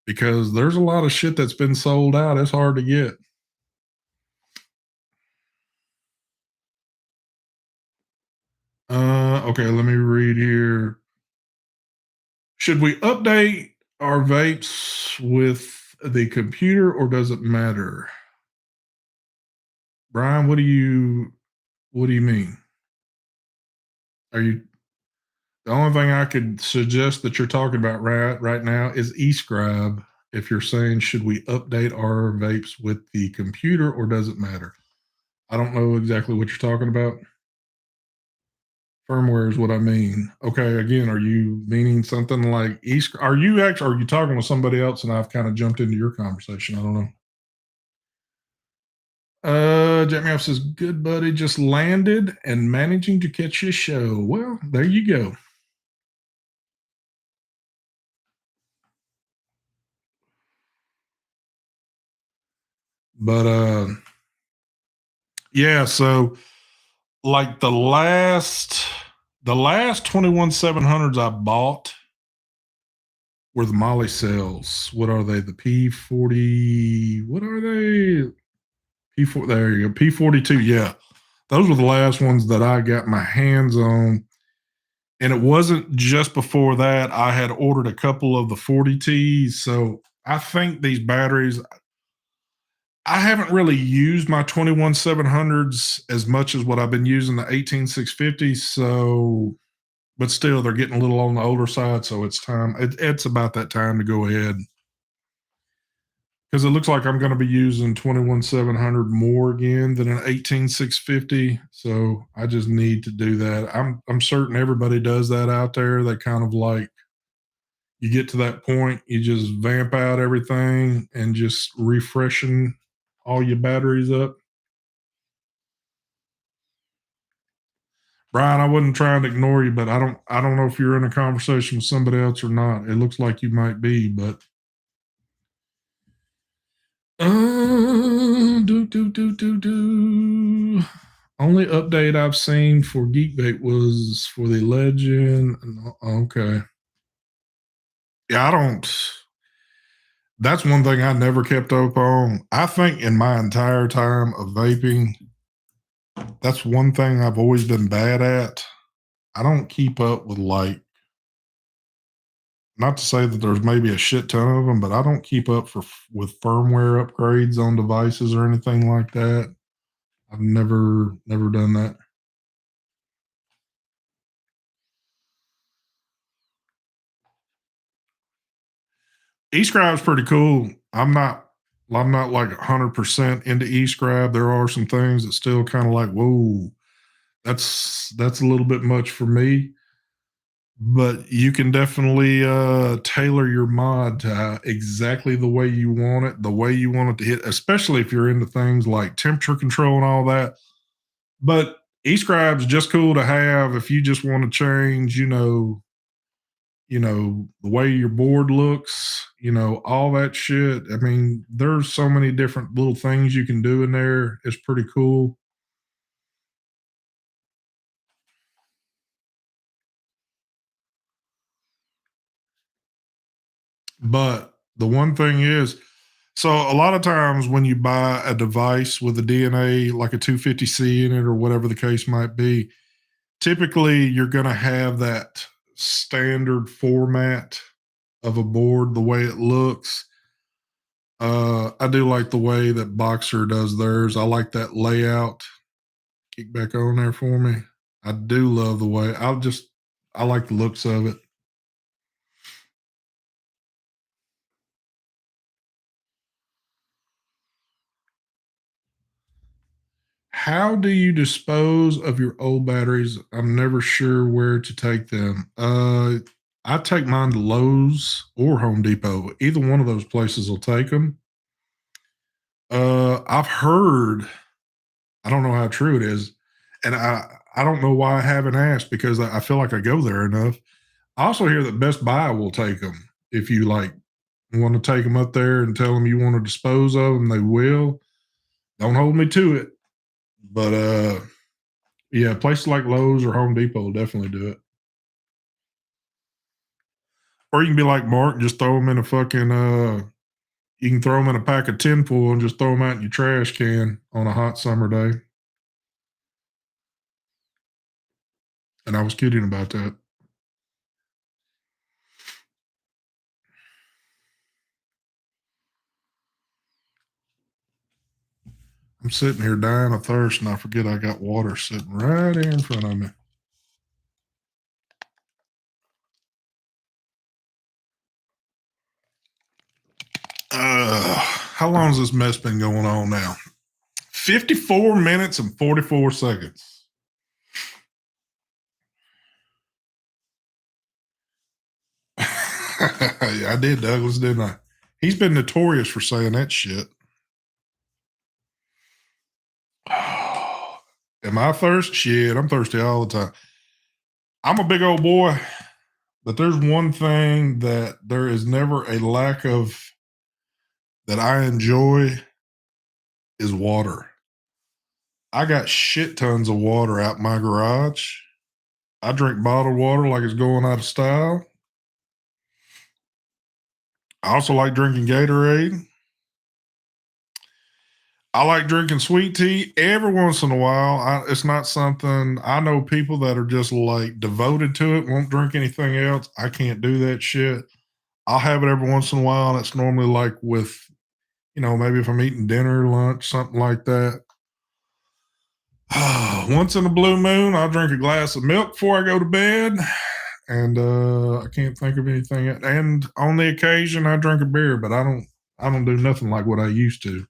because there's a lot of shit that's been sold out. It's hard to get. Okay, let me read here. Should we update our vapes with the computer or does it matter? Brian, what do you mean? Are you the only thing I could suggest that you're talking about right now is eScribe. If you're saying should we update our vapes with the computer or does it matter? I don't know exactly what you're talking about. Firmware is what I mean. Okay, again, are you meaning something like are you talking with somebody else and I've kind of jumped into your conversation? I don't know. Jack Meow says, good buddy, just landed and managing to catch your show. Well, there you go. But yeah, so like the last 21 700s I bought were the Molly cells. What are they? The P40, what are they? P4, there you go. P42. Yeah. Those were the last ones that I got my hands on. And it wasn't just before that. I had ordered a couple of the 40Ts. So I think these batteries, I haven't really used my 21 700s as much as what I've been using the 18650s. So, but still, they're getting a little on the older side. So it's time. It's about that time to go ahead, because it looks like I'm going to be using 21 700 more again than an 18650. So I just need to do that. I'm certain everybody does that out there. They kind of like, you get to that point, you just vamp out everything and just refreshing all your batteries up. Brian, I wasn't trying to ignore you, but I don't know if you're in a conversation with somebody else or not. It looks like you might be, but do. Only update I've seen for Geek Vape was for the Legend. Okay. Yeah, I don't. That's one thing I never kept up on. I think in my entire time of vaping, that's one thing I've always been bad at. I don't keep up with, like, not to say that there's maybe a shit ton of them, but I don't keep up with firmware upgrades on devices or anything like that. I've never done that. eScribe's pretty cool. I'm not like 100% into eScribe. There are some things that still kind of like, whoa, that's a little bit much for me. But you can definitely tailor your mod to exactly the way you want it, the way you want it to hit, especially if you're into things like temperature control and all that. But eScribe's just cool to have if you just want to change, the way your board looks, all that shit. I mean, there's so many different little things you can do in there. It's pretty cool. But the one thing is, so a lot of times when you buy a device with a DNA like a 250C in it or whatever the case might be, typically you're going to have that standard format of a board, the way it looks. I do like the way that Boxer does theirs. I like that layout. Kick back on there for me. I do love the way. I like the looks of it. How do you dispose of your old batteries? I'm never sure where to take them. I take mine to Lowe's or Home Depot. Either one of those places will take them. I've heard, I don't know how true it is, and I don't know why I haven't asked, because I feel like I go there enough. I also hear that Best Buy will take them if you like want to take them up there and tell them you want to dispose of them. They will. Don't hold me to it, but yeah, places like Lowe's or Home Depot will definitely do it. Or you can be like Mark, just throw them in a fucking you can throw them in a pack of tinfoil and just throw them out in your trash can on a hot summer day. And I was kidding about that. I'm sitting here dying of thirst, and I forget I got water sitting right in front of me. How long has this mess been going on now? 54 minutes and 44 seconds. I did, Douglas, didn't I? He's been notorious for saying that shit. Am I thirsty? Shit, I'm thirsty all the time. I'm a big old boy, but there's one thing that there is never a lack of that I enjoy is water. I got shit tons of water out in my garage. I drink bottled water like it's going out of style. I also like drinking Gatorade. I like drinking sweet tea every once in a while. It's not something I know people that are just like devoted to it, won't drink anything else. I can't do that shit. I'll have it every once in a while. And it's normally like with, maybe if I'm eating dinner, lunch, something like that. Once in a blue moon, I'll drink a glass of milk before I go to bed. And I can't think of anything. And on the occasion, I drink a beer, but I don't do nothing like what I used to.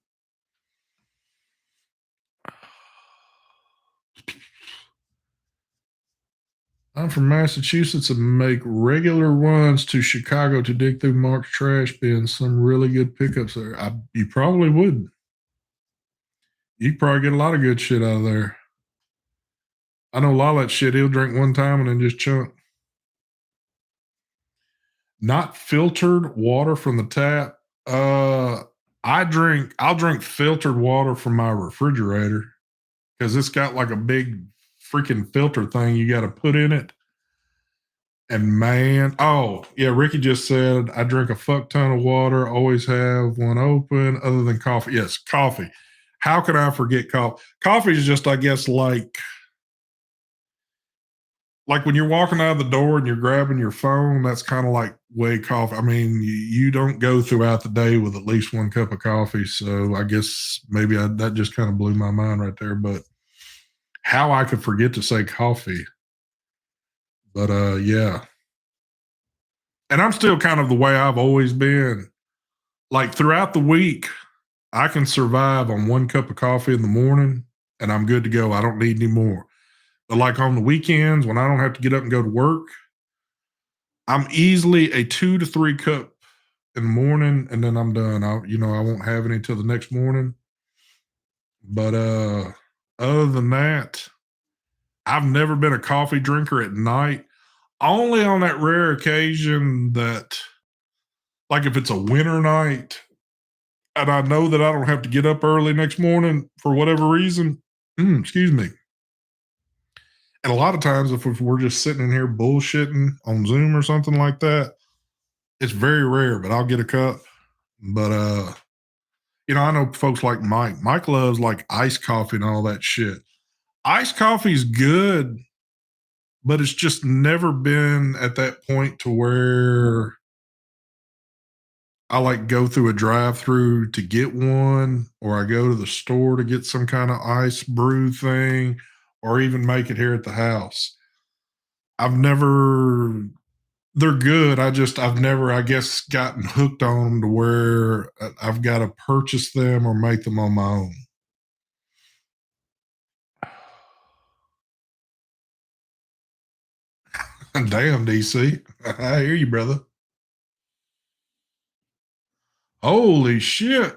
I'm from Massachusetts and make regular runs to Chicago to dig through Mark's trash bins. Some really good pickups there. You probably would. You'd probably get a lot of good shit out of there. I know a lot of that shit he'll drink one time and then just chunk. Not filtered water from the tap. I'll drink filtered water from my refrigerator because it's got like a big freaking filter thing you got to put in it. And man, oh yeah, Ricky just said I drink a fuck ton of water, always have one open, other than coffee. Yes, coffee. How can I forget coffee? Coffee is just, I guess, like when you're walking out of the door and you're grabbing your phone, that's kind of like way coffee. I mean, you don't go throughout the day with at least one cup of coffee. So I guess maybe that just kind of blew my mind right there. But how I could forget to say coffee. But yeah. And I'm still kind of the way I've always been. Like throughout the week, I can survive on one cup of coffee in the morning and I'm good to go. I don't need any more. But like on the weekends when I don't have to get up and go to work, I'm easily a 2 to 3 cup in the morning and then I'm done. I won't have any till the next morning. But other than that, I've never been a coffee drinker at night. Only on that rare occasion that, like if it's a winter night and I know that I don't have to get up early next morning for whatever reason, excuse me. And a lot of times, if we're just sitting in here bullshitting on Zoom or something like that, it's very rare, but I'll get a cup. But I know folks like Mike. Mike loves like iced coffee and all that shit. Iced coffee is good, but it's just never been at that point to where I like go through a drive-through to get one, or I go to the store to get some kind of ice brew thing, or even make it here at the house. I've never they're good. I've never, I guess, gotten hooked on them to where I've got to purchase them or make them on my own. Damn, DC. I hear you, brother. Holy shit.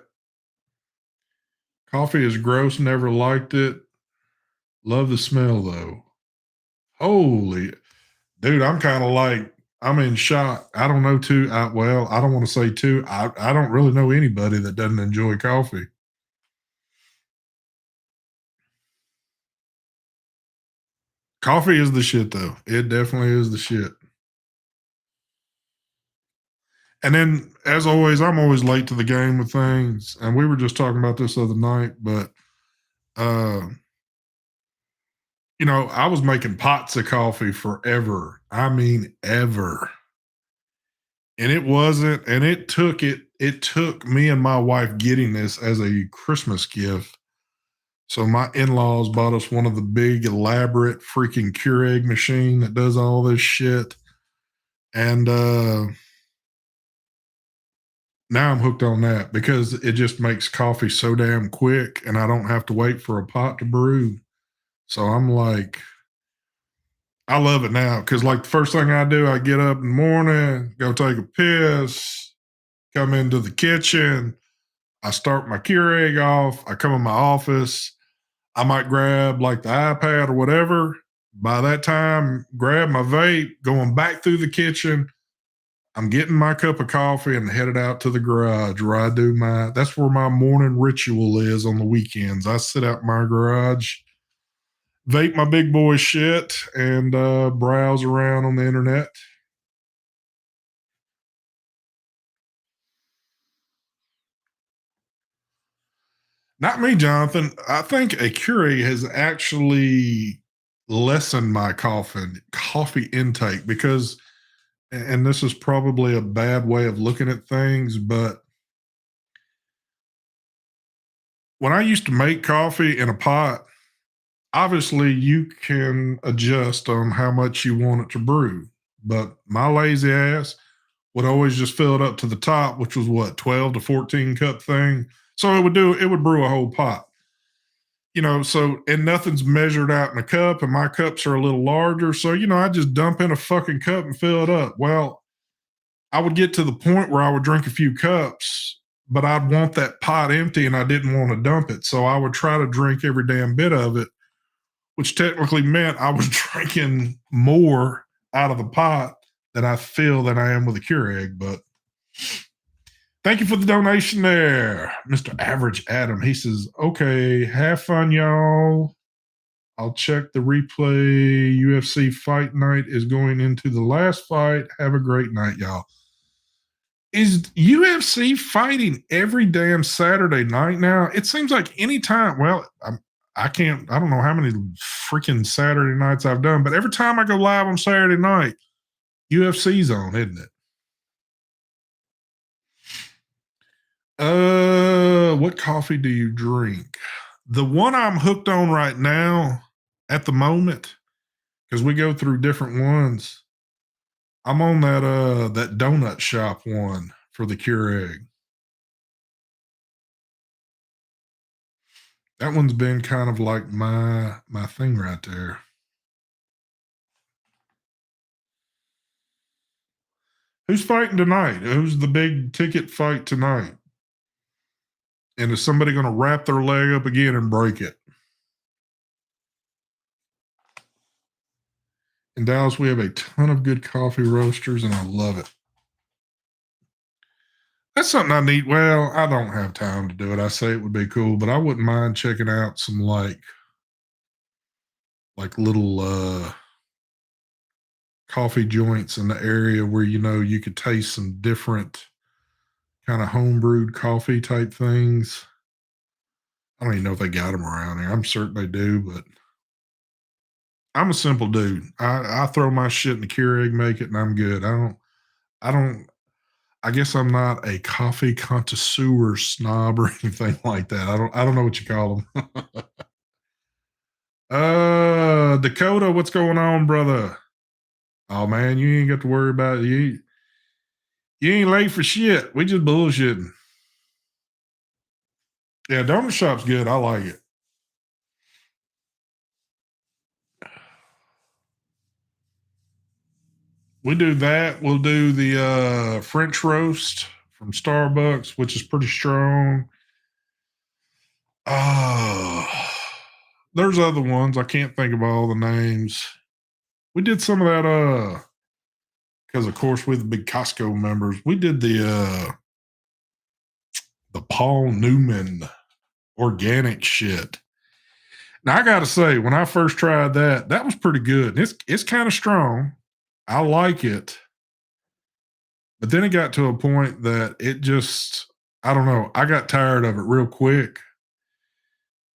Coffee is gross. Never liked it. Love the smell, though. Holy. Dude, I'm kind of like, I'm in shock. I don't know too. Well, I don't want to say too. I don't really know anybody that doesn't enjoy coffee. Coffee is the shit, though. It definitely is the shit. And then, as always, I'm always late to the game with things. And we were just talking about this other night, but uh, I was making pots of coffee forever. I mean, ever. And it wasn't, and it took me and my wife getting this as a Christmas gift. So my in-laws bought us one of the big, elaborate freaking Keurig machine that does all this shit. And now I'm hooked on that because it just makes coffee so damn quick and I don't have to wait for a pot to brew. So I'm like, I love it now because, like, the first thing I do, I get up in the morning, go take a piss, come into the kitchen, I start my Keurig off, I come in my office, I might grab like the iPad or whatever. By that time, grab my vape, going back through the kitchen. I'm getting my cup of coffee and headed out to the garage where I do that's where my morning ritual is on the weekends. I sit out in my garage, vape my big boy shit, and browse around on the internet. Not me, Jonathan. I think a Keurig has actually lessened my coffee intake because, and this is probably a bad way of looking at things, but when I used to make coffee in a pot, obviously you can adjust on how much you want it to brew. But my lazy ass would always just fill it up to the top, which was what, 12 to 14 cup thing. So it would brew a whole pot. So and nothing's measured out in a cup, and my cups are a little larger. So, I just dump in a fucking cup and fill it up. Well, I would get to the point where I would drink a few cups, but I'd want that pot empty and I didn't want to dump it. So I would try to drink every damn bit of it, which technically meant I was drinking more out of the pot than I am with a Keurig. But thank you for the donation there, Mr. Average Adam. He says, okay, have fun, y'all. I'll check the replay. UFC fight night is going into the last fight. Have a great night, y'all. Is UFC fighting every damn Saturday night now? It seems like any time. Well, I don't know how many freaking Saturday nights I've done, but every time I go live on Saturday night, UFC's on, isn't it? What coffee do you drink? The one I'm hooked on right now at the moment, because we go through different ones. I'm on that donut shop one for the Keurig. That one's been kind of like my thing right there. Who's fighting tonight? Who's the big ticket fight tonight? And is somebody going to wrap their leg up again and break it? In Dallas, we have a ton of good coffee roasters, and I love it. That's something I need. Well, I don't have time to do it. I say it would be cool, but I wouldn't mind checking out some like little coffee joints in the area where you could taste some different kind of homebrewed coffee type things. I don't even know if they got them around here. I'm certain they do, but I'm a simple dude. I throw my shit in the Keurig, make it, and I'm good. I don't. I guess I'm not a coffee connoisseur snob or anything like that. I don't know what you call them. Dakota, what's going on, brother? Oh man, you ain't got to worry about it. You ain't late for shit. We just bullshitting. Yeah, donut shop's good. I like it. We do that. We'll do the French roast from Starbucks, which is pretty strong. There's other ones. I can't think of all the names. We did some of that because of course we're the big Costco members. We did the Paul Newman organic shit. Now I gotta say, when I first tried that was pretty good. It's kind of strong. I like it. But then it got to a point that it just, I don't know, I got tired of it real quick.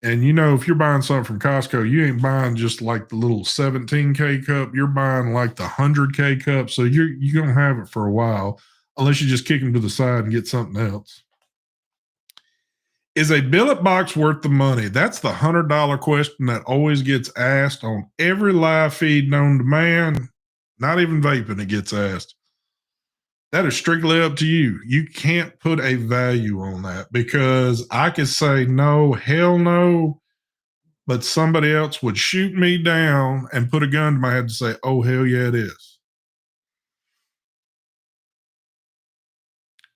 And if you're buying something from Costco, you ain't buying just like the little 17K cup. You're buying like the 100K cup. So you're gonna have it for a while, unless you just kick them to the side and get something else. Is a billet box worth the money? That's the $100 question that always gets asked on every live feed known to man. Not even vaping, it gets asked. That is strictly up to you. You can't put a value on that because I could say no, hell no, but somebody else would shoot me down and put a gun to my head and say, oh, hell yeah, it is.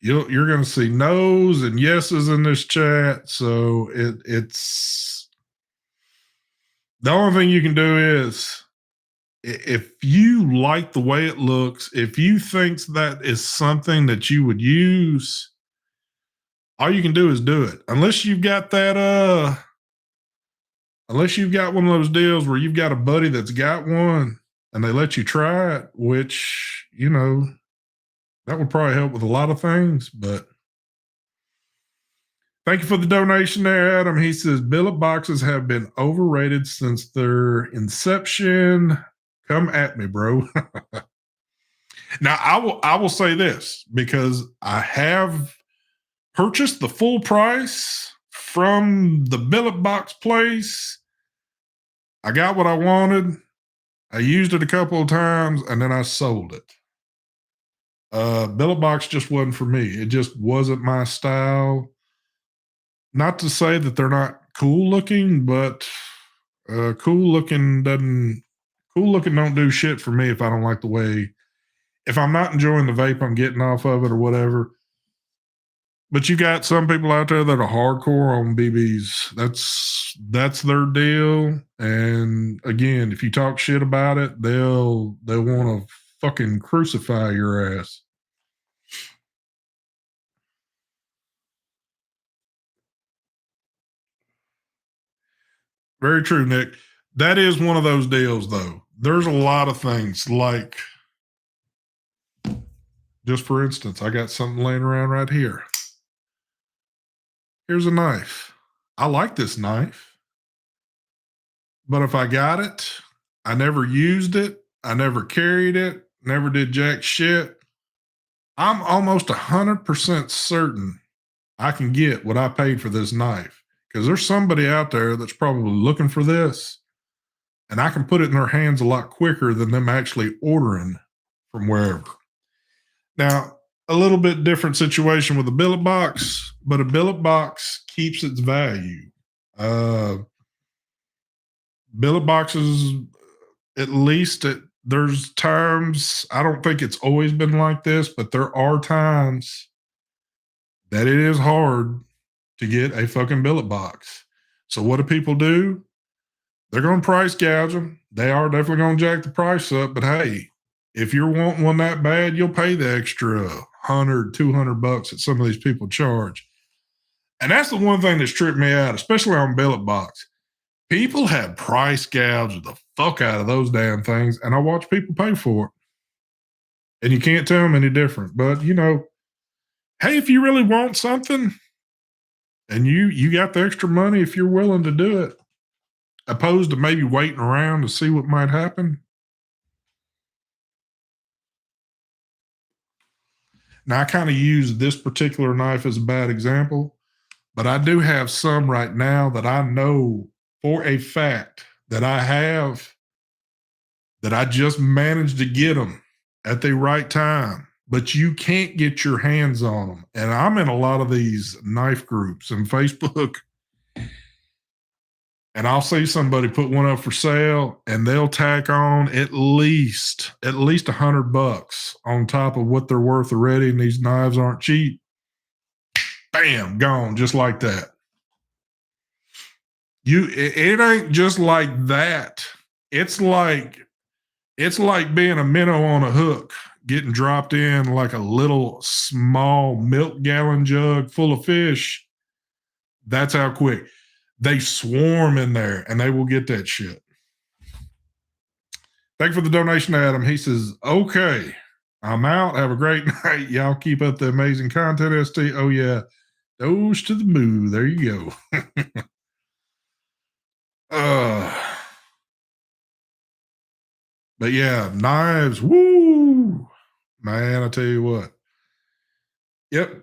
You're going to see no's and yeses in this chat. So it's the only thing you can do is if you like the way it looks, if you think that is something that you would use, all you can do is do it. Unless you've got that, unless you've got one of those deals where you've got a buddy that's got one and they let you try it, which, you know, that would probably help with a lot of things. But thank you for the donation there, Adam. He says billet boxes have been overrated since their inception. Come at me, bro. Now I will say this because I have purchased the full price from the billet box place. I got what I wanted. I used it a couple of times and then I sold it. Billet box just wasn't for me. It just wasn't my style. Not to say that they're not cool looking, but cool looking don't do shit for me if I don't like the way, if I'm not enjoying the vape I'm getting off of it or whatever. But you got some people out there that are hardcore on BBs. That's their deal. And again, if you talk shit about it, they'll want to fucking crucify your ass. Very true, Nick. That is one of those deals, though. There's a lot of things like, just for instance, I got something laying around right here. Here's a knife. I like this knife, but if I got it, I never used it. I never carried it, never did jack shit. I'm almost 100% certain I can get what I paid for this knife because there's somebody out there that's probably looking for this and I can put it in their hands a lot quicker than them actually ordering from wherever. Now, a little bit different situation with a billet box, but a billet box keeps its value. Billet boxes, at least there's times, I don't think it's always been like this, but there are times that it is hard to get a fucking billet box. So what do people do? They're going to price gouge them. They are definitely going to jack the price up. But hey, if you're wanting one that bad, you'll pay the extra 100, 200 bucks that some of these people charge. And that's the one thing that's tripped me out, especially on billet box. People have price gouged the fuck out of those damn things, and I watch people pay for it. And you can't tell them any different. But, you know, hey, if you really want something and you got the extra money, if you're willing to do it, opposed to maybe waiting around to see what might happen. Now, I kind of use this particular knife as a bad example, but I do have some right now that I know for a fact that I have that I just managed to get them at the right time, but you can't get your hands on them. And I'm in a lot of these knife groups and Facebook, and I'll see somebody put one up for sale and they'll tack on at least $100 on top of what they're worth already. And these knives aren't cheap. Bam, gone just like that. It ain't just like that. It's like being a minnow on a hook, getting dropped in like a little small milk gallon jug full of fish. That's how quick. They swarm in there and they will get that shit. Thank you for the donation, Adam. He says, okay, I'm out. Have a great night. Y'all keep up the amazing content, ST. Oh, yeah. Dose to the moo. There you go. But yeah, knives. Woo. Man, I tell you what. Yep.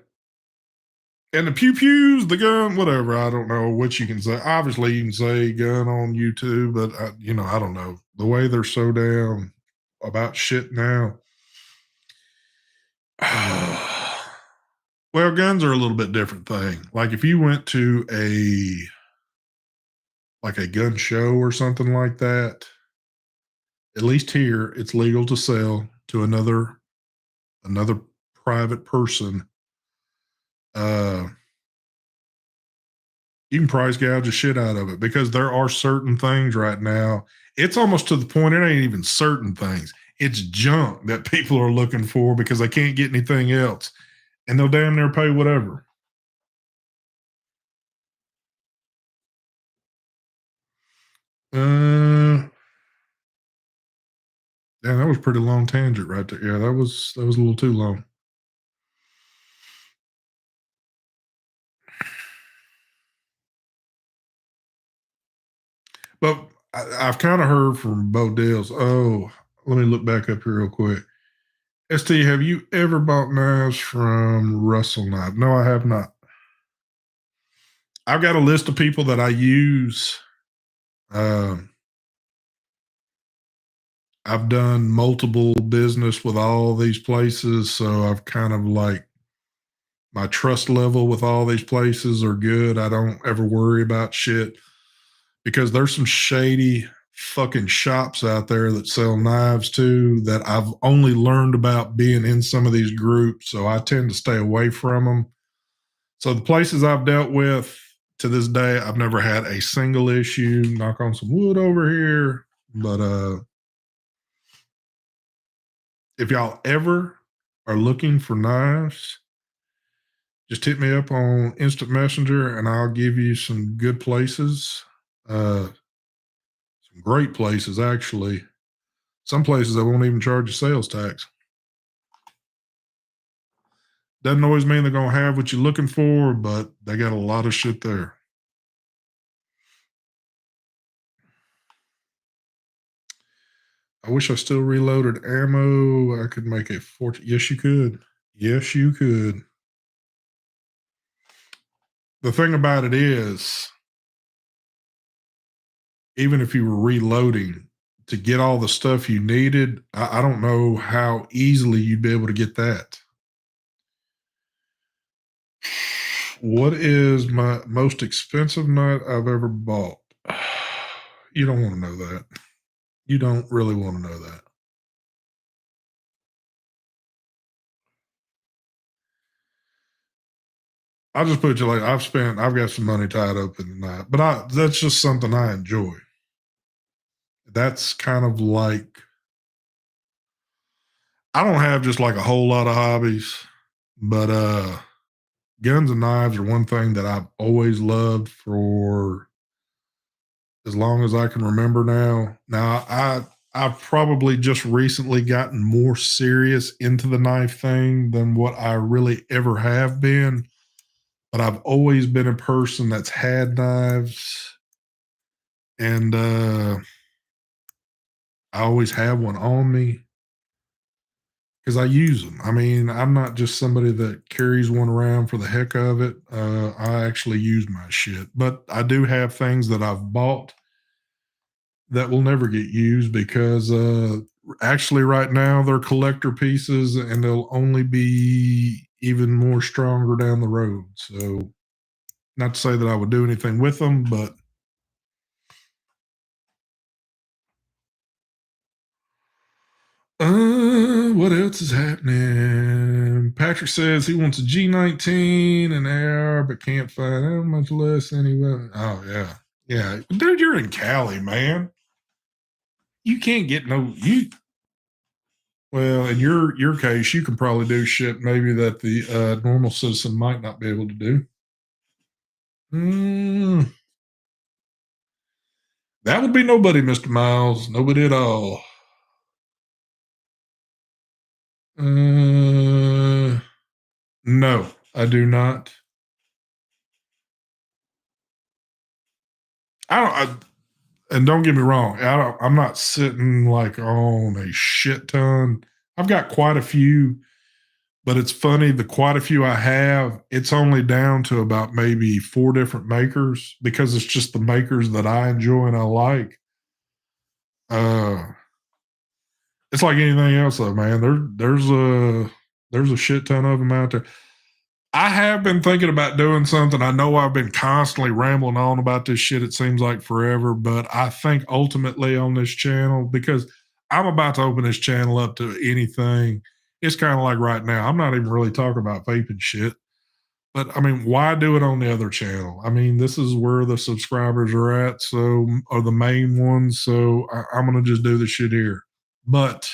And the pew pews, the gun, whatever. I don't know what you can say. Obviously, you can say gun on YouTube, but I don't know the way they're so damn about shit now. Well, guns are a little bit different thing. Like if you went to like a gun show or something like that, at least here, it's legal to sell to another private person. Uh, you can price gouge the shit out of it because there are certain things right now. It's almost to the point it ain't even certain things. It's junk that people are looking for because they can't get anything else, and they'll damn near pay whatever. Uh, yeah, that was a pretty long tangent right there. Yeah, that was a little too long. But I've kind of heard from Bo Dales. Oh, let me look back up here real quick. ST, have you ever bought knives from Russell Knife? No, I have not. I've got a list of people that I use. Um, I've done multiple business with all these places, so I've kind of like my trust level with all these places are good. I don't ever worry about shit because there's some shady fucking shops out there that sell knives too that I've only learned about being in some of these groups, so I tend to stay away from them. So the places I've dealt with to this day, I've never had a single issue. Knock on some wood over here. But if y'all ever are looking for knives, just hit me up on Instant Messenger and I'll give you some good places. Some great places, actually. Some places that won't even charge you sales tax. Doesn't always mean they're going to have what you're looking for, but they got a lot of shit there. I wish I still reloaded ammo. I could make a fortune. Yes, you could. Yes, you could. The thing about it is, even if you were reloading to get all the stuff you needed, I don't know how easily you'd be able to get that. What is my most expensive nut I've ever bought? You don't want to know that. You don't really want to know that. I'll just put you like I've got some money tied up in the night, but that's just something I enjoy. That's kind of like I don't have just like a whole lot of hobbies, but guns and knives are one thing that I've always loved for as long as I can remember now. Now I've probably just recently gotten more serious into the knife thing than what I really ever have been, but I've always been a person that's had knives and I always have one on me because I use them. I mean, I'm not just somebody that carries one around for the heck of it. I actually use my shit, but I do have things that I've bought that will never get used because actually, right now, they're collector pieces and they'll only be even more stronger down the road. So, not to say that I would do anything with them, but what else is happening? Patrick says he wants a G19 and AR, but can't find how much less anyway. Oh yeah, yeah, dude, you're in Cali, man. You can't get no you. Well, in your case, you can probably do shit maybe that the normal citizen might not be able to do. Mm, that would be nobody, Mister Miles. Nobody at all. No, I do not. I don't. And don't get me wrong, I'm not sitting like on a shit ton. I've got quite a few, but it's funny. The quite a few I have, it's only down to about maybe four different makers because it's just the makers that I enjoy and I like. Uh, it's like anything else, though, man. There's a shit ton of them out there. I have been thinking about doing something. I know I've been constantly rambling on about this shit. It seems like forever, but I think ultimately on this channel, because I'm about to open this channel up to anything. It's kind of like right now, I'm not even really talking about vaping shit. But I mean, why do it on the other channel? I mean, this is where the subscribers are at, so are the main ones. So I'm gonna just do the shit here. But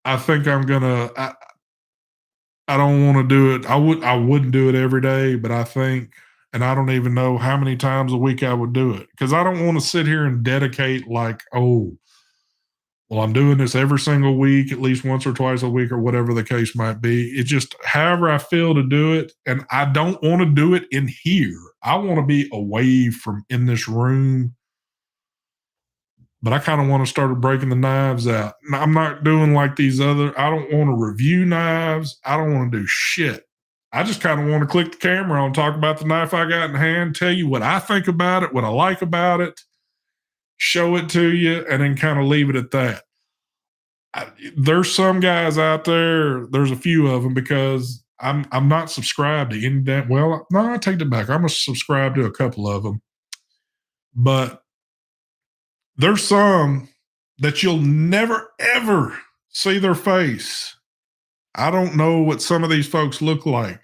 I think I'm gonna. I don't want to do it. I wouldn't do it every day, but I think, and I don't even know how many times a week I would do it because I don't want to sit here and dedicate like, oh, well, I'm doing this every single week, at least once or twice a week, or whatever the case might be. It's just however I feel to do it. And I don't want to do it in here. I want to be away from in this room, but I kind of want to start breaking the knives out. I'm not doing like these other, I don't want to review knives. I don't want to do shit. I just kind of want to click the camera on, talk about the knife I got in hand, tell you what I think about it, what I like about it, show it to you, and then kind of leave it at that. There's some guys out there. There's a few of them because I'm not subscribed to any that. Well, no, I take it back. I'm subscribed to a couple of them, but there's some that you'll never ever see their face. I don't know what some of these folks look like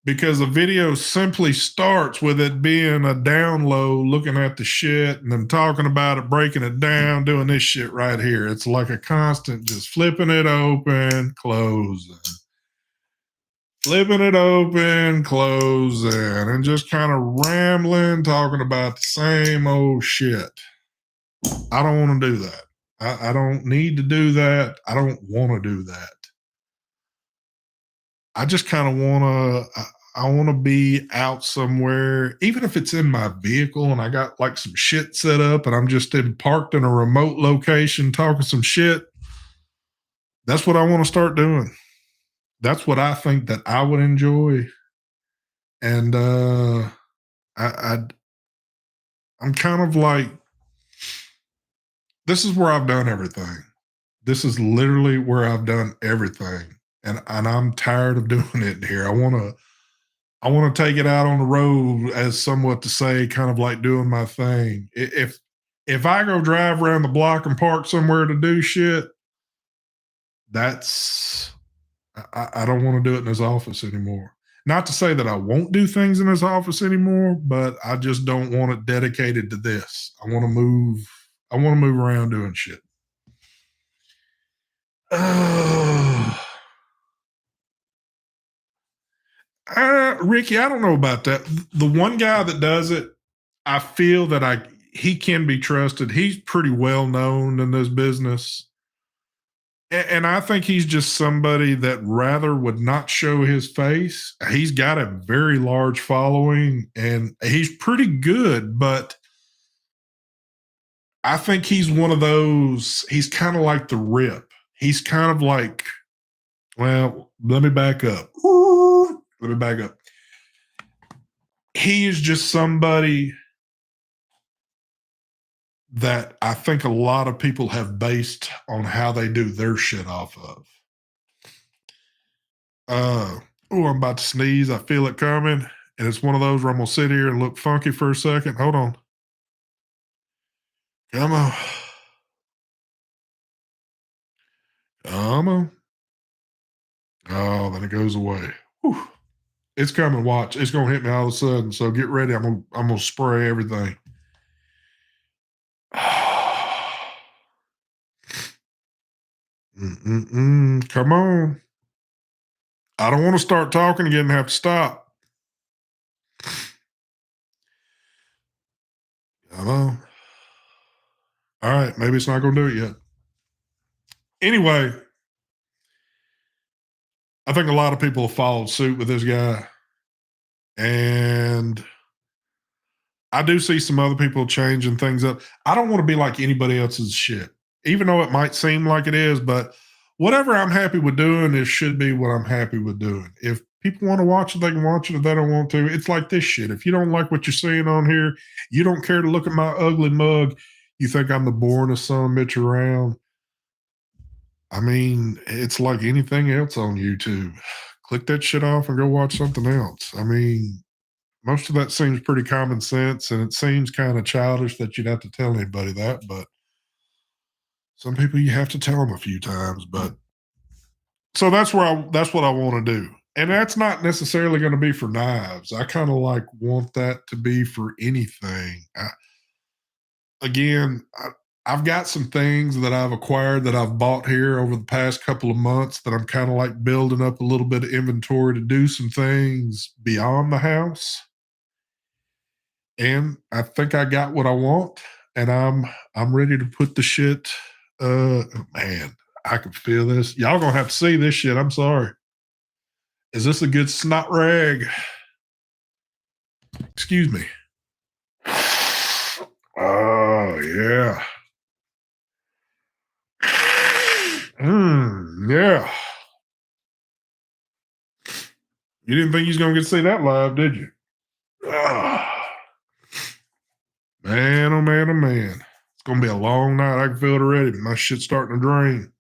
because the video simply starts with it being a down low, looking at the shit and then talking about it, breaking it down, doing this shit right here. It's like a constant just flipping it open, closing, flipping it open, closing, and just kind of rambling, talking about the same old shit. I don't want to do that. I don't need to do that. I don't want to do that. I just kind of want to. I want to be out somewhere, even if it's in my vehicle and I got like some shit set up and I'm just parked in a remote location talking some shit. That's what I want to start doing. That's what I think that I would enjoy. And I I'm kind of like, this is where I've done everything. This is literally where I've done everything. And I'm tired of doing it here. I want to take it out on the road as somewhat to say, kind of like doing my thing. If I go drive around the block and park somewhere to do shit, that's I don't want to do it in his office anymore. Not to say that I won't do things in his office anymore, but I just don't want it dedicated to this. I want to move. I want to move around doing shit. Ricky, I don't know about that. The one guy that does it, I feel that he can be trusted. He's pretty well known in this business. And I think he's just somebody that rather would not show his face. He's got a very large following and he's pretty good, but I think he's one of those, he's kind of like the Rip. He's kind of like, well, let me back up. Let me back up. He is just somebody that I think a lot of people have based on how they do their shit off of. Oh, I'm about to sneeze. I feel it coming. And it's one of those where I'm going to sit here and look funky for a second. Hold on. Come on. Come on. Oh, then it goes away. Whew. It's coming. Watch. It's going to hit me all of a sudden. So get ready. I'm gonna spray everything. Come on. I don't want to start talking again and have to stop. Come on. All right. Maybe it's not going to do it yet. Anyway, I think a lot of people have followed suit with this guy. And I do see some other people changing things up. I don't want to be like anybody else's shit, even though it might seem like it is. But whatever I'm happy with doing, it should be what I'm happy with doing. If people want to watch it, they can watch it. If they don't want to, it's like this shit. If you don't like what you're seeing on here, you don't care to look at my ugly mug, you think I'm the boringest son of a bitch around. I mean, it's like anything else on YouTube. click that shit off and go watch something else. I mean, most of that seems pretty common sense, and it seems kind of childish that you'd have to tell anybody that, but some people you have to tell them a few times. But so that's what I want to do. And that's not necessarily going to be for knives. I kind of like want that to be for anything. I've got some things that I've acquired that I've bought here over the past couple of months that I'm kind of like building up a little bit of inventory to do some things beyond the house. And I think I got what I want, and I'm ready to put the shit. Man, I can feel this. Y'all gonna have to see this shit. I'm sorry. Is this a good snot rag? Excuse me. Oh yeah. Yeah. You didn't think you was gonna get to see that live, did you? Ah, man, oh man, oh man. It's gonna be a long night. I can feel it already. My shit's starting to drain.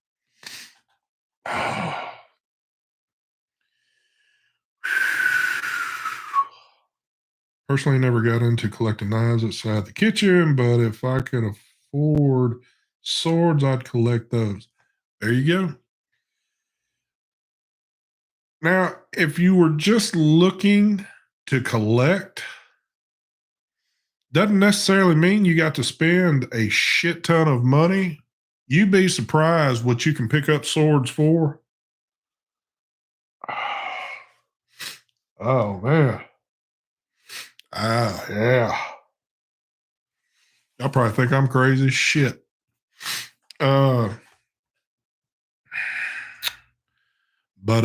Personally, never got into collecting knives outside the kitchen, but if I could afford swords, I'd collect those. There you go. Now, if you were just looking to collect, doesn't necessarily mean you got to spend a shit ton of money. You'd be surprised what you can pick up swords for. Oh man. Ah, yeah. Y'all probably think I'm crazy as shit. Uh but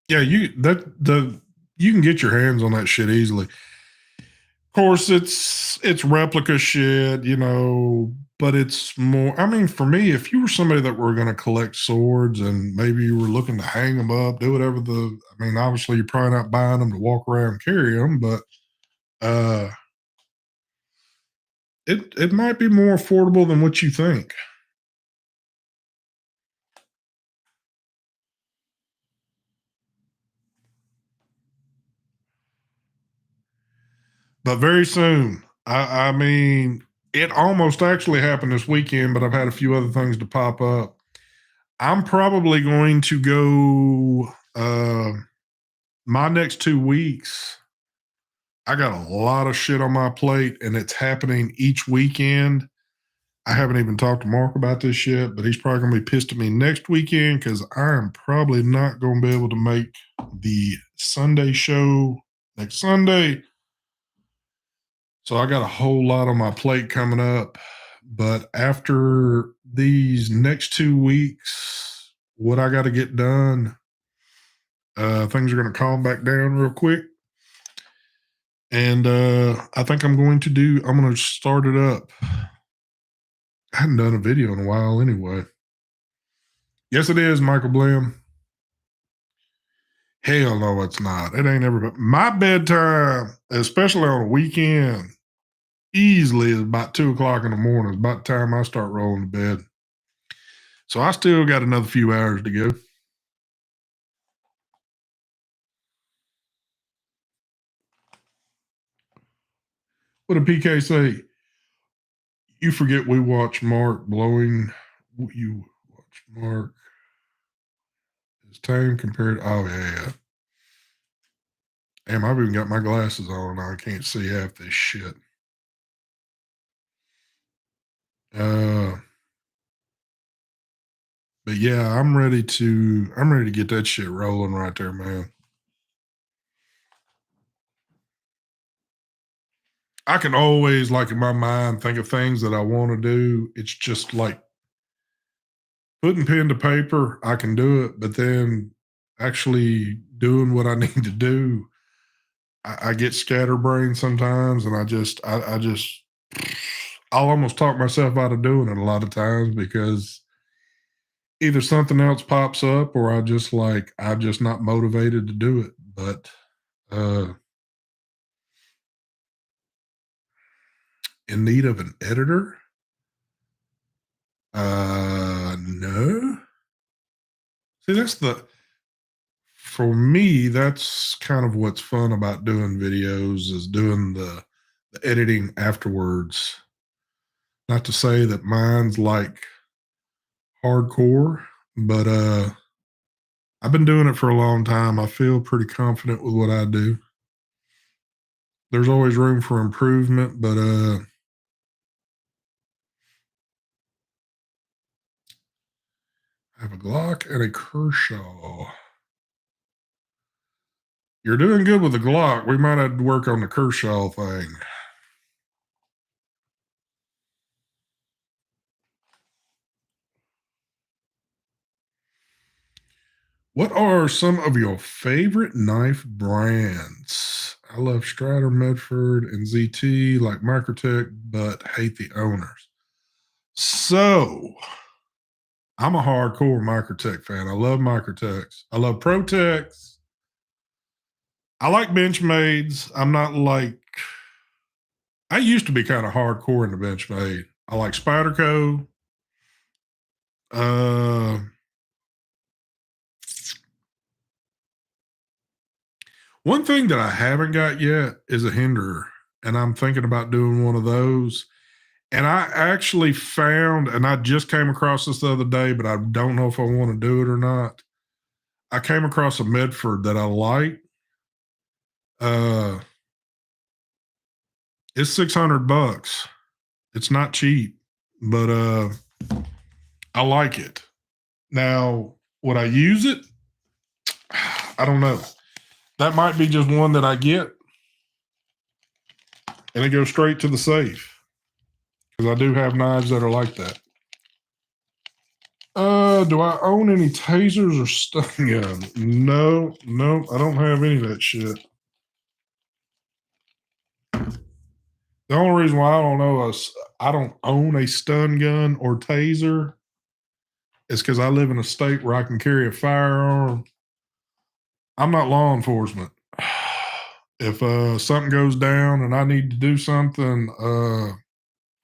yeah, you can get your hands on that shit easily. Of course, it's replica shit, but it's more. I mean, for me, if you were somebody that were going to collect swords and maybe you were looking to hang them up, do whatever I mean, obviously, you're probably not buying them to walk around and carry them, but uh, it might be more affordable than what you think. But very soon, I mean, it almost actually happened this weekend, but I've had a few other things to pop up. I'm probably going to go. My next 2 weeks, I got a lot of shit on my plate, and it's happening each weekend. I haven't even talked to Mark about this shit, but he's probably going to be pissed at me next weekend because I am probably not going to be able to make the Sunday show next Sunday. So I got a whole lot on my plate coming up. But after these next 2 weeks, what I got to get done, things are going to calm back down real quick. And I think I'm going to start it up. I hadn't done a video in a while anyway. Yes, it is, Michael Blim. Hell no, it's not. It ain't ever been. My bedtime, especially on a weekend, easily is about 2 o'clock in the morning. It's about the time I start rolling to bed. So I still got another few hours to go. What did PK say? You forget we watch Mark blowing. You watch Mark. His time compared. Oh, yeah. Damn, I've even got my glasses on. I can't see half this shit. Uh, but yeah, I'm ready to get that shit rolling right there, man. I can always, like in my mind, think of things that I want to do. It's just like putting pen to paper, I can do it, but then actually doing what I need to do, I get scatterbrained sometimes, and I'll almost talk myself out of doing it a lot of times because either something else pops up or I'm just not motivated to do it. But uh in need of an editor? No. See, for me, that's kind of what's fun about doing videos is doing the editing afterwards. Not to say that mine's like hardcore, but I've been doing it for a long time. I feel pretty confident with what I do. There's always room for improvement, but I have a Glock and a Kershaw. You're doing good with the Glock. We might have to work on the Kershaw thing. What are some of your favorite knife brands? I love Strider, Medford, and ZT, like Microtech, but hate the owners. So, I'm a hardcore Microtech fan. I love Microtechs. I love Protechs. I like Benchmades. I'm not like, I used to be kind of hardcore in the Benchmade. I like Spyderco. Uh, One thing that I haven't got yet is a hinderer, and I'm thinking about doing one of those. And I actually found, and I just came across this the other day, but I don't know if I want to do it or not. I came across a Medford that I like. Uh, it's $600. It's not cheap, but I like it. Now, would I use it? I don't know. That might be just one that I get, and it goes straight to the safe because I do have knives that are like that. Do I own any tasers or stun guns? No, I don't have any of that shit. The only reason why I don't know is I don't own a stun gun or taser is because I live in a state where I can carry a firearm. I'm not law enforcement. If something goes down and I need to do something,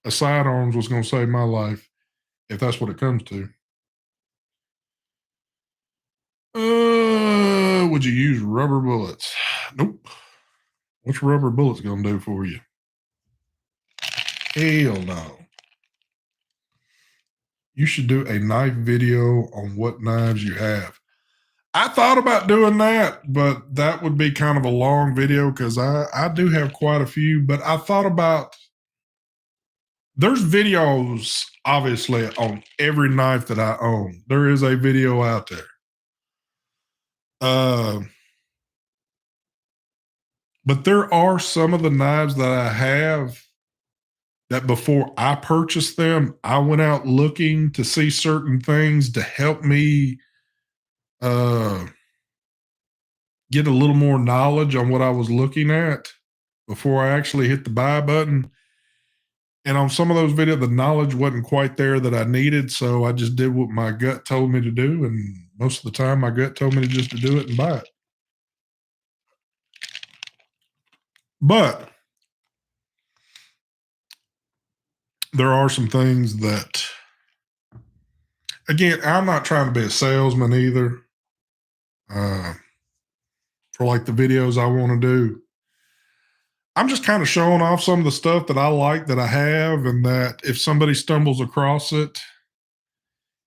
a sidearms was going to save my life if that's what it comes to. Would you use rubber bullets? Nope. What's rubber bullets going to do for you? Hell no. You should do a knife video on what knives you have. I thought about doing that, but that would be kind of a long video because I do have quite a few. But I thought about there's videos obviously on every knife that I own. There is a video out there. But there are some of the knives that I have that before I purchased them, I went out looking to see certain things to help me uh, get a little more knowledge on what I was looking at before I actually hit the buy button. And on some of those videos, the knowledge wasn't quite there that I needed. So I just did what my gut told me to do. And most of the time, my gut told me to just to do it and buy it. But there are some things that, again, I'm not trying to be a salesman either. For like the videos I want to do, I'm just kind of showing off some of the stuff that I like that I have, and that if somebody stumbles across it,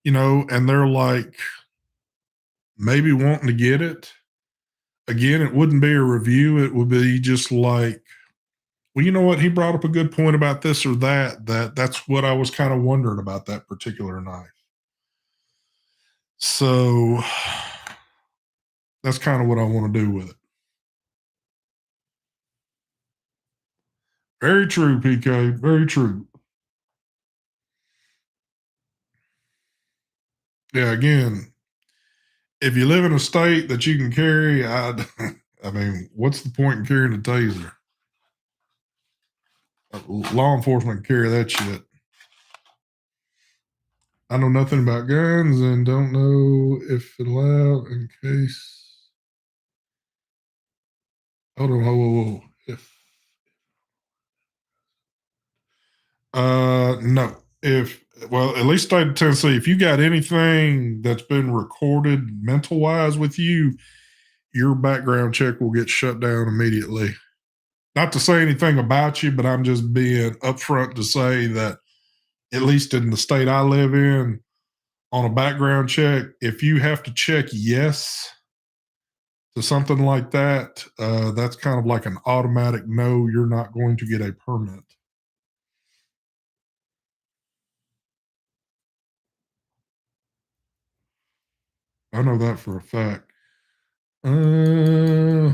and they're like maybe wanting to get it, again, it wouldn't be a review. It would be just like, well, you know what? He brought up a good point about this or that. That's what I was kind of wondering about that particular knife. So that's kind of what I want to do with it. Very true, PK. Very true. Yeah, again, if you live in a state that you can carry, I mean, what's the point in carrying a taser? Law enforcement can carry that shit. I know nothing about guns and don't know if it allowed in case. Hold on, whoa. If no, Well, at least state of Tennessee, if you got anything that's been recorded mental wise with you, your background check will get shut down immediately. Not to say anything about you, but I'm just being upfront to say that, at least in the state I live in, on a background check, if you have to check yes to something like that, that's kind of like an automatic no, you're not going to get a permit. I know that for a fact. Uh,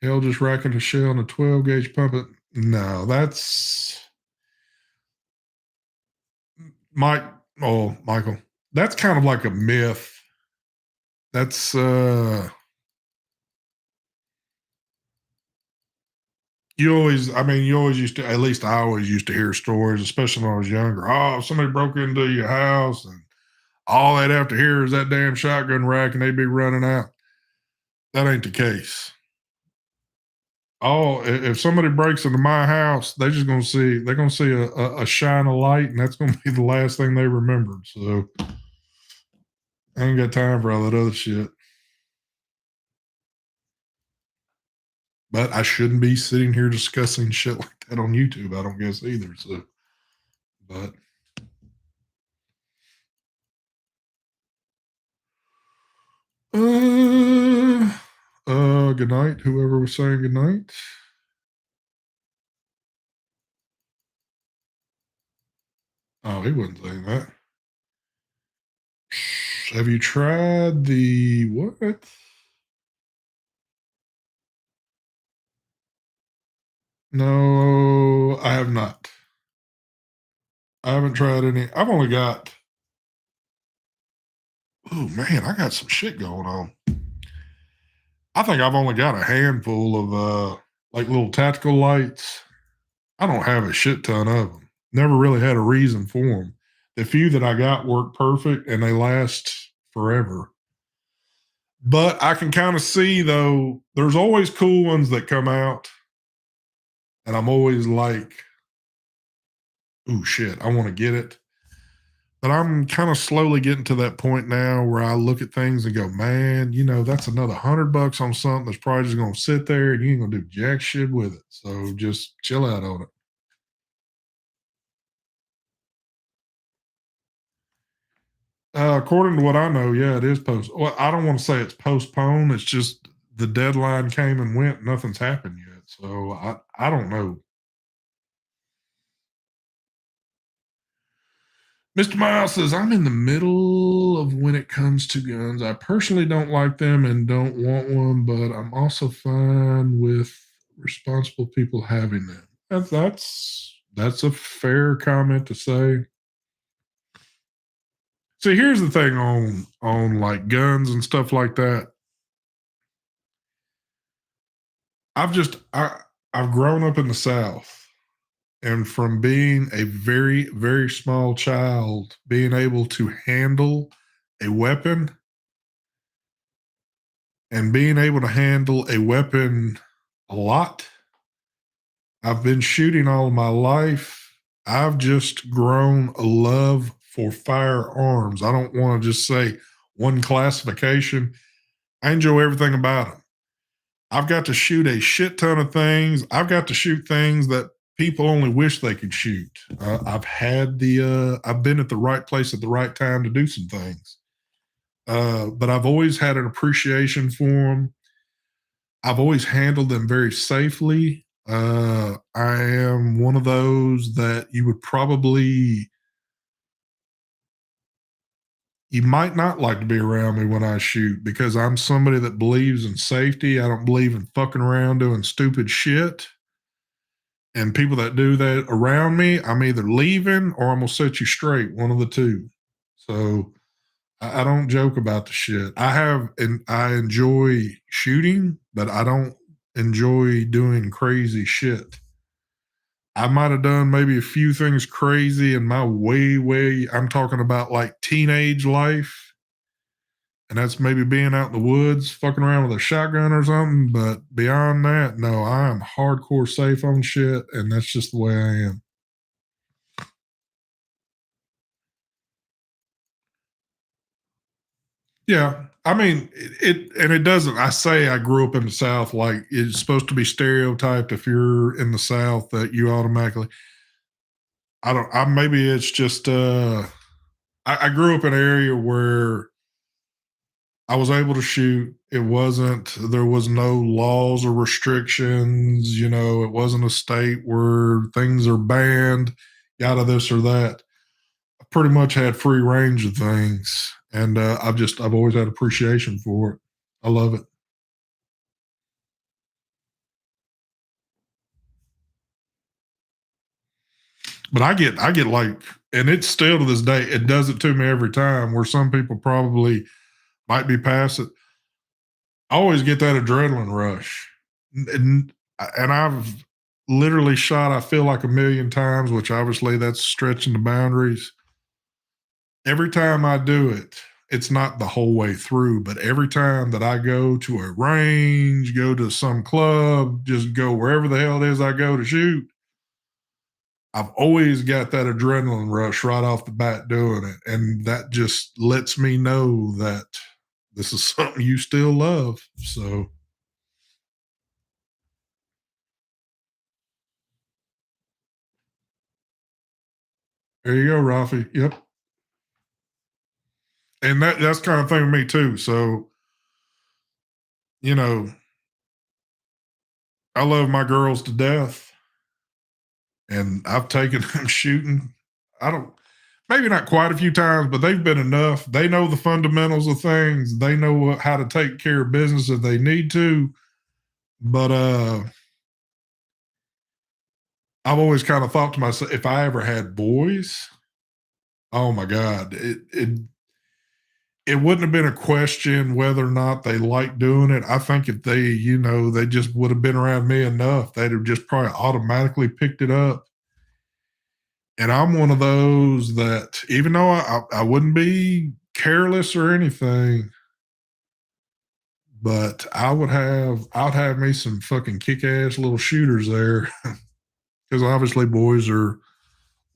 Hell, just racking a shell on a 12 gauge pump. No, that's Mike. Oh, Michael. That's kind of like a myth. That's you always used to, at least I always used to hear stories, especially when I was younger. Oh, somebody broke into your house and all they'd have to hear is that damn shotgun rack and they'd be running out. That ain't the case. Oh, if somebody breaks into my house, they're gonna see a shine of light, and that's gonna be the last thing they remembered. So I ain't got time for all that other shit. But I shouldn't be sitting here discussing shit like that on YouTube, I don't guess either. So but uh good night, whoever was saying good night. Oh, he wasn't saying that. Have you tried the what? No, I have not. I haven't tried any. I've only got. Oh man, I got some shit going on. I think I've only got a handful of like little tactical lights. I don't have a shit ton of them. Never really had a reason for them. The few that I got work perfect and they last forever. But I can kind of see though, there's always cool ones that come out, and I'm always like, "Oh shit, I want to get it." But I'm kind of slowly getting to that point now where I look at things and go, man, that's another $100 on something that's probably just going to sit there and you ain't going to do jack shit with it. So just chill out on it. According to what I know, yeah, it is post. Well, I don't want to say it's postponed. It's just the deadline came and went. Nothing's happened yet. So I don't know. Mr. Miles says, I'm in the middle of when it comes to guns. I personally don't like them and don't want one, but I'm also fine with responsible people having them. That's a fair comment to say. See, here's the thing on like guns and stuff like that. I've just I've grown up in the South, and from being a very very small child, being able to handle a weapon and being able to handle a weapon a lot. I've been shooting all of my life. I've just grown a love for firearms. I don't want to just say one classification. I enjoy everything about them. I've got to shoot a shit ton of things. I've got to shoot things that people only wish they could shoot. I've been at the right place at the right time to do some things. But I've always had an appreciation for them. I've always handled them very safely. I am one of those that you might not like to be around me when I shoot because I'm somebody that believes in safety. I don't believe in fucking around doing stupid shit. And people that do that around me, I'm either leaving or I'm gonna set you straight, one of the two. So I don't joke about the shit. And I enjoy shooting, but I don't enjoy doing crazy shit. I might have done maybe a few things crazy in my I'm talking about like teenage life. And that's maybe being out in the woods, fucking around with a shotgun or something. But beyond that, no, I am hardcore safe on shit. And that's just the way I am. Yeah. I mean, and it doesn't. I say I grew up in the South, like it's supposed to be stereotyped if you're in the South that you automatically. I don't. I maybe it's just. I grew up in an area where I was able to shoot. It wasn't. There was no laws or restrictions. You know, it wasn't a state where things are banned, yada this or that. I pretty much had free range of things, and I've always had appreciation for it. I love it. But I get like, and it's still to this day, it does it to me every time. Where some people probably might be past it. I always get that adrenaline rush, and I've literally shot. I feel like a million times, which obviously that's stretching the boundaries. Every time I do it, it's not the whole way through, but every time that I go to a range, go to some club, just go wherever the hell it is I go to shoot, I've always got that adrenaline rush right off the bat doing it. And that just lets me know that this is something you still love. So there you go, Rafi. Yep. And that's kind of thing with me too. So, you know, I love my girls to death and I've taken them shooting. I don't maybe not quite a few times, but they've been enough. They know the fundamentals of things. They know how to take care of business if they need to. But I've always kind of thought to myself, if I ever had boys, oh my God, it wouldn't have been a question whether or not they like doing it. I think if they, they just would have been around me enough, they'd have just probably automatically picked it up. And I'm one of those that, even though I wouldn't be careless or anything, but I'd have me some fucking kick ass little shooters there, because obviously boys are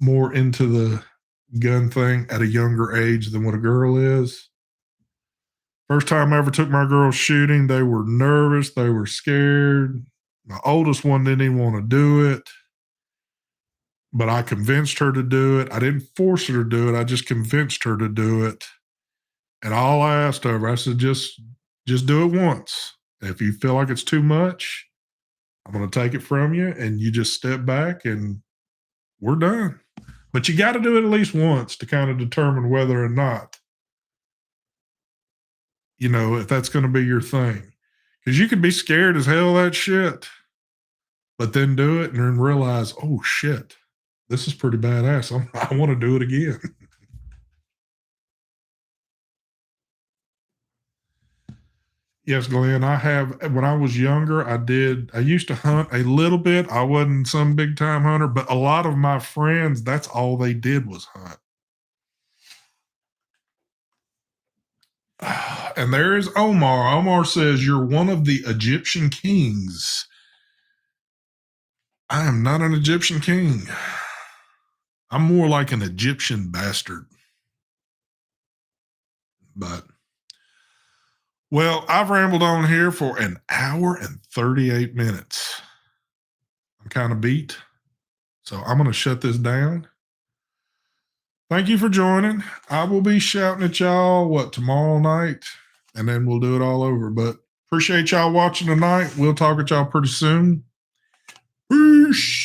more into the gun thing at a younger age than what a girl is. First time I ever took my girls shooting, they were nervous, they were scared. My oldest one didn't even want to do it, but I convinced her to do it. I didn't force her to do it. I just convinced her to do it. And all I asked of her, I said, just do it once. If you feel like it's too much, I'm going to take it from you and you just step back and we're done. But you got to do it at least once to kind of determine whether or not, if that's going to be your thing. Because you can be scared as hell of that shit, but then do it and then realize, oh shit, this is pretty badass. I want to do it again. Yes, Glenn, I have. When I was younger, I used to hunt a little bit. I wasn't some big time hunter, but a lot of my friends, that's all they did was hunt. And there is Omar. Omar says, you're one of the Egyptian kings. I am not an Egyptian king. I'm more like an Egyptian bastard. But, well, I've rambled on here for an hour and 38 minutes. I'm kind of beat. So I'm going to shut this down. Thank you for joining. I will be shouting at y'all, tomorrow night? And then we'll do it all over. But appreciate y'all watching tonight. We'll talk at y'all pretty soon. Peace.